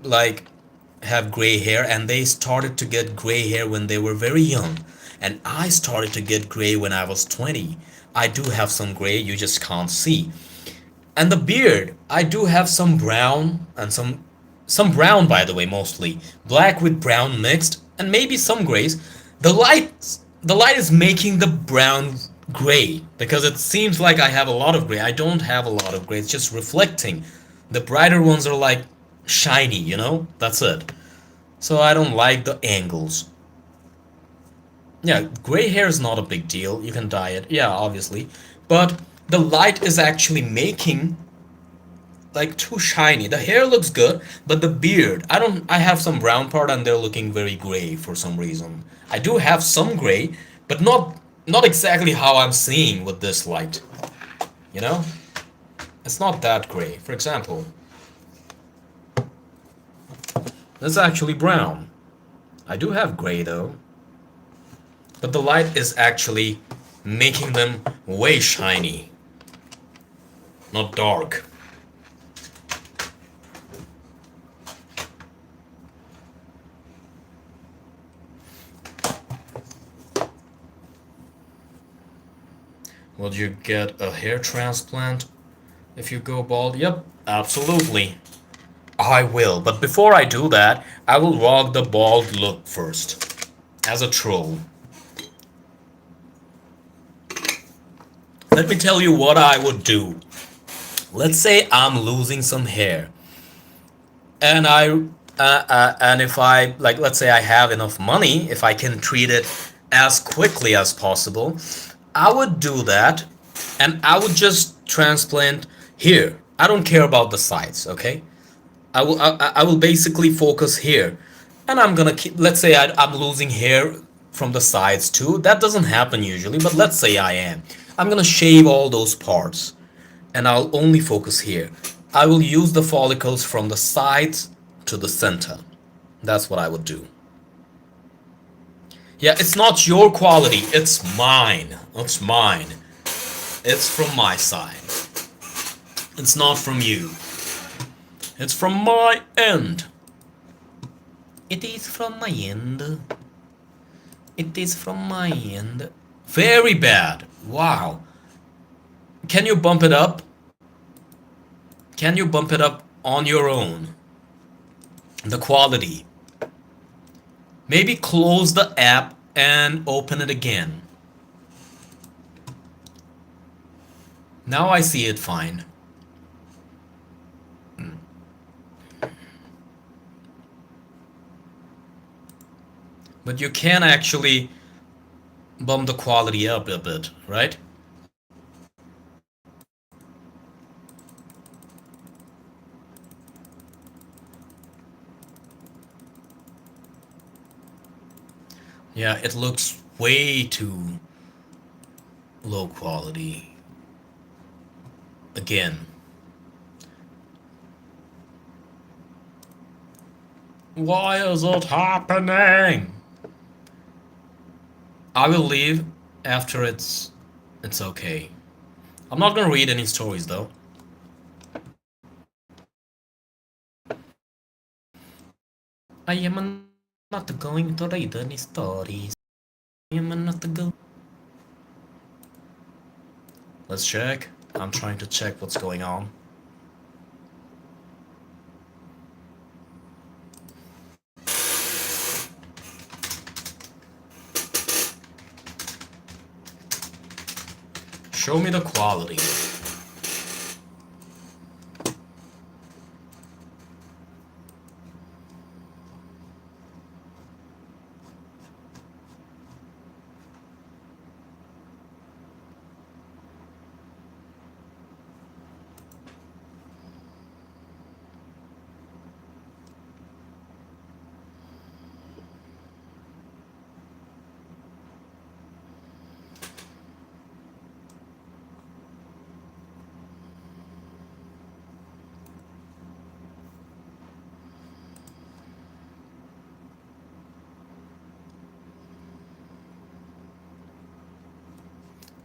like have gray hair, and they started to get gray hair when they were very young. And I started to get gray when I was 20. I do have some gray, you just can't see. And the beard, I do have some brown and some brown, by the way, mostly black with brown mixed, and maybe some grays. The light is making the brown gray, because it seems like I have a lot of gray. I don't have a lot of gray, it's just reflecting. The brighter ones are like shiny, you know, that's it. So I don't like the angles. Yeah, gray hair is not a big deal, you can dye it, yeah, obviously, but the light is actually making like too shiny. The hair looks good, but the beard, I have some brown part and they're looking very gray for some reason. I do have some gray, but not exactly how I'm seeing with this light. You know? It's not that gray. For example, that's actually brown. I do have gray though. But the light is actually making them way shiny. Not dark. Would you get a hair transplant if you go bald? Yep, absolutely. I will, but before I do that, I will rock the bald look first. As a troll. Let me tell you what I would do. Let's say I'm losing some hair. And and if I, like, let's say I have enough money, if I can treat it as quickly as possible, I would do that, and I would just transplant here. I don't care about the sides, okay? I will basically focus here, and I'm gonna keep. Let's say I'm losing hair from the sides too. That doesn't happen usually, but let's say I am. I'm gonna shave all those parts, and I'll only focus here. I will use the follicles from the sides to the center. That's what I would do. Yeah, it's not your quality, it's mine. It's mine. It's from my side. It's not from you. It's from my end. It is from my end. It is from my end. Very bad. Wow. Can you bump it up? Can you bump it up on your own? The quality. Maybe close the app and open it again. Now I see it fine. But you can actually bump the quality up a bit, right? Yeah, it looks way too low quality. Again. Why is it happening? I will leave after it's okay. I'm not gonna read any stories though. I am not going to read any stories. I am not going. Let's check. I'm trying to check what's going on. Show me the quality.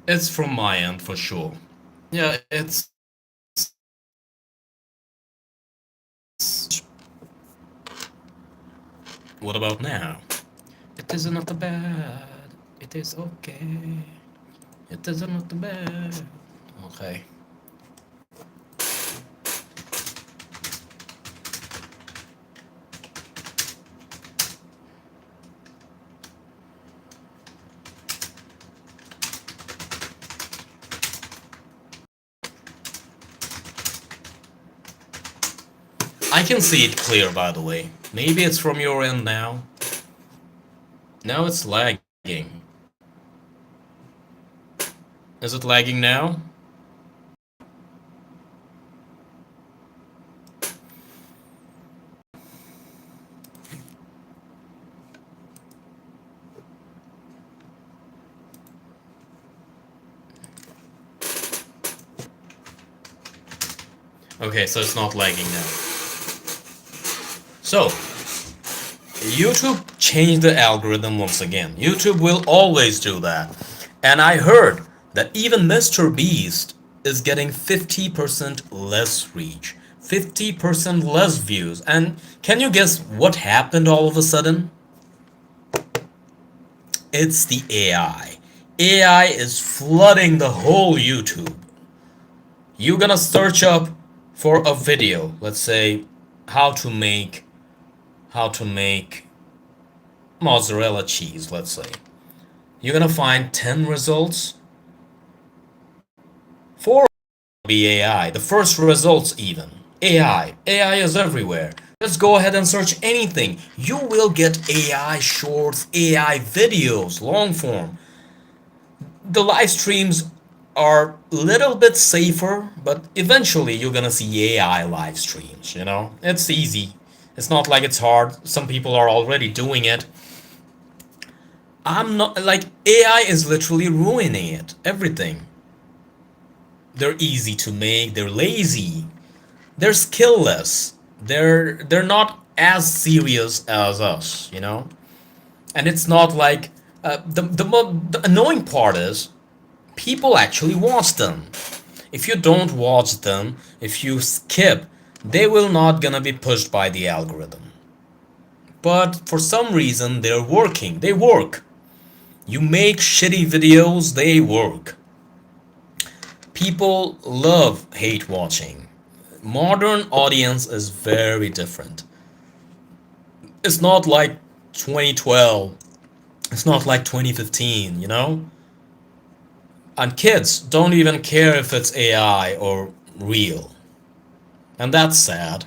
It's from my end for sure. Yeah, it's. What about now? It is not bad. It is okay. It is not bad. Okay. I can see it clear, by the way. Maybe it's from your end now. Now it's lagging. Is it lagging now? Okay, so it's not lagging now. So, YouTube changed the algorithm once again. YouTube will always do that. And I heard that even Mr. Beast is getting 50% less reach, 50% less views. And can you guess what happened all of a sudden? It's the AI. AI is flooding the whole YouTube. You're gonna search up for a video, let's say how to make mozzarella cheese, let's say. You're gonna find 10 results. 4 will be AI. The first results even. AI. AI is everywhere. Just go ahead and search anything. You will get AI shorts, AI videos, long form. The live streams are a little bit safer, but eventually you're gonna see AI live streams, you know? It's easy. It's not like it's hard. Some people are already doing it. I'm not like AI is literally ruining it. Everything. They're easy to make, they're lazy, they're skillless. They're not as serious as us, you know? And it's not like the annoying part is people actually watch them. If you don't watch them, if you skip, they will not gonna be pushed by the algorithm. But for some reason they're working. They work. You make shitty videos, they work. People love hate watching. Modern audience is very different. It's not like 2012. It's not like 2015, you know? And kids don't even care if it's AI or real. And that's sad.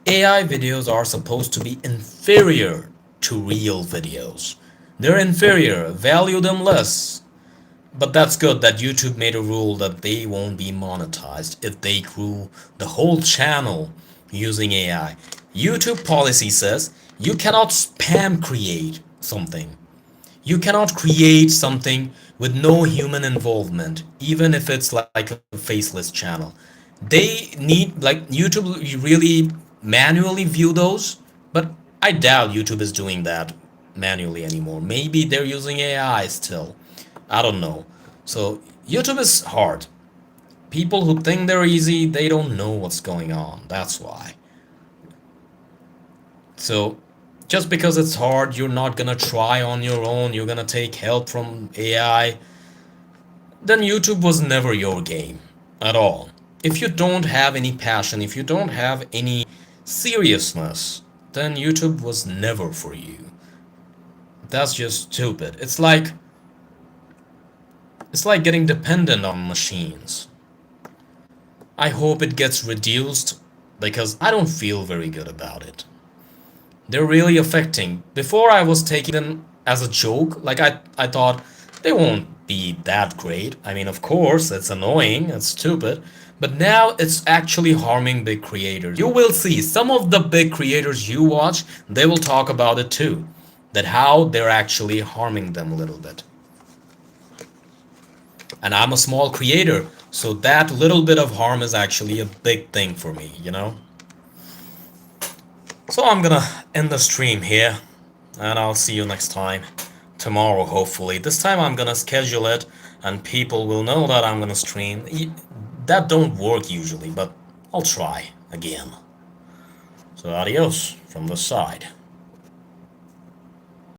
AI videos are supposed to be inferior to real videos. They're inferior, value them less. But that's good that YouTube made a rule that they won't be monetized if they grew the whole channel using AI. YouTube policy says you cannot spam create something. You cannot create something with no human involvement, even if it's like a faceless channel. They need, like, YouTube really manually view those, but I doubt YouTube is doing that manually anymore. Maybe they're using AI still. I don't know. So YouTube is hard. People who think they're easy, they don't know what's going on. That's why. So just because it's hard, you're not gonna try on your own, you're gonna take help from AI, then YouTube was never your game at all. If you don't have any passion, if you don't have any seriousness, then YouTube was never for you. That's just stupid. It's like getting dependent on machines. I hope it gets reduced because I don't feel very good about it. They're really affecting. Before I was taking them as a joke, like I thought they won't be that great. I mean, of course, it's annoying, it's stupid, but now it's actually harming big creators. You will see some of the big creators you watch, they will talk about it too, that how they're actually harming them a little bit. And I'm a small creator, so that little bit of harm is actually a big thing for me, you know? So I'm gonna end the stream here, and I'll see you next time. Tomorrow, hopefully. This time I'm gonna schedule it, and people will know that I'm gonna stream. That don't work usually, but I'll try again. So adios from the side.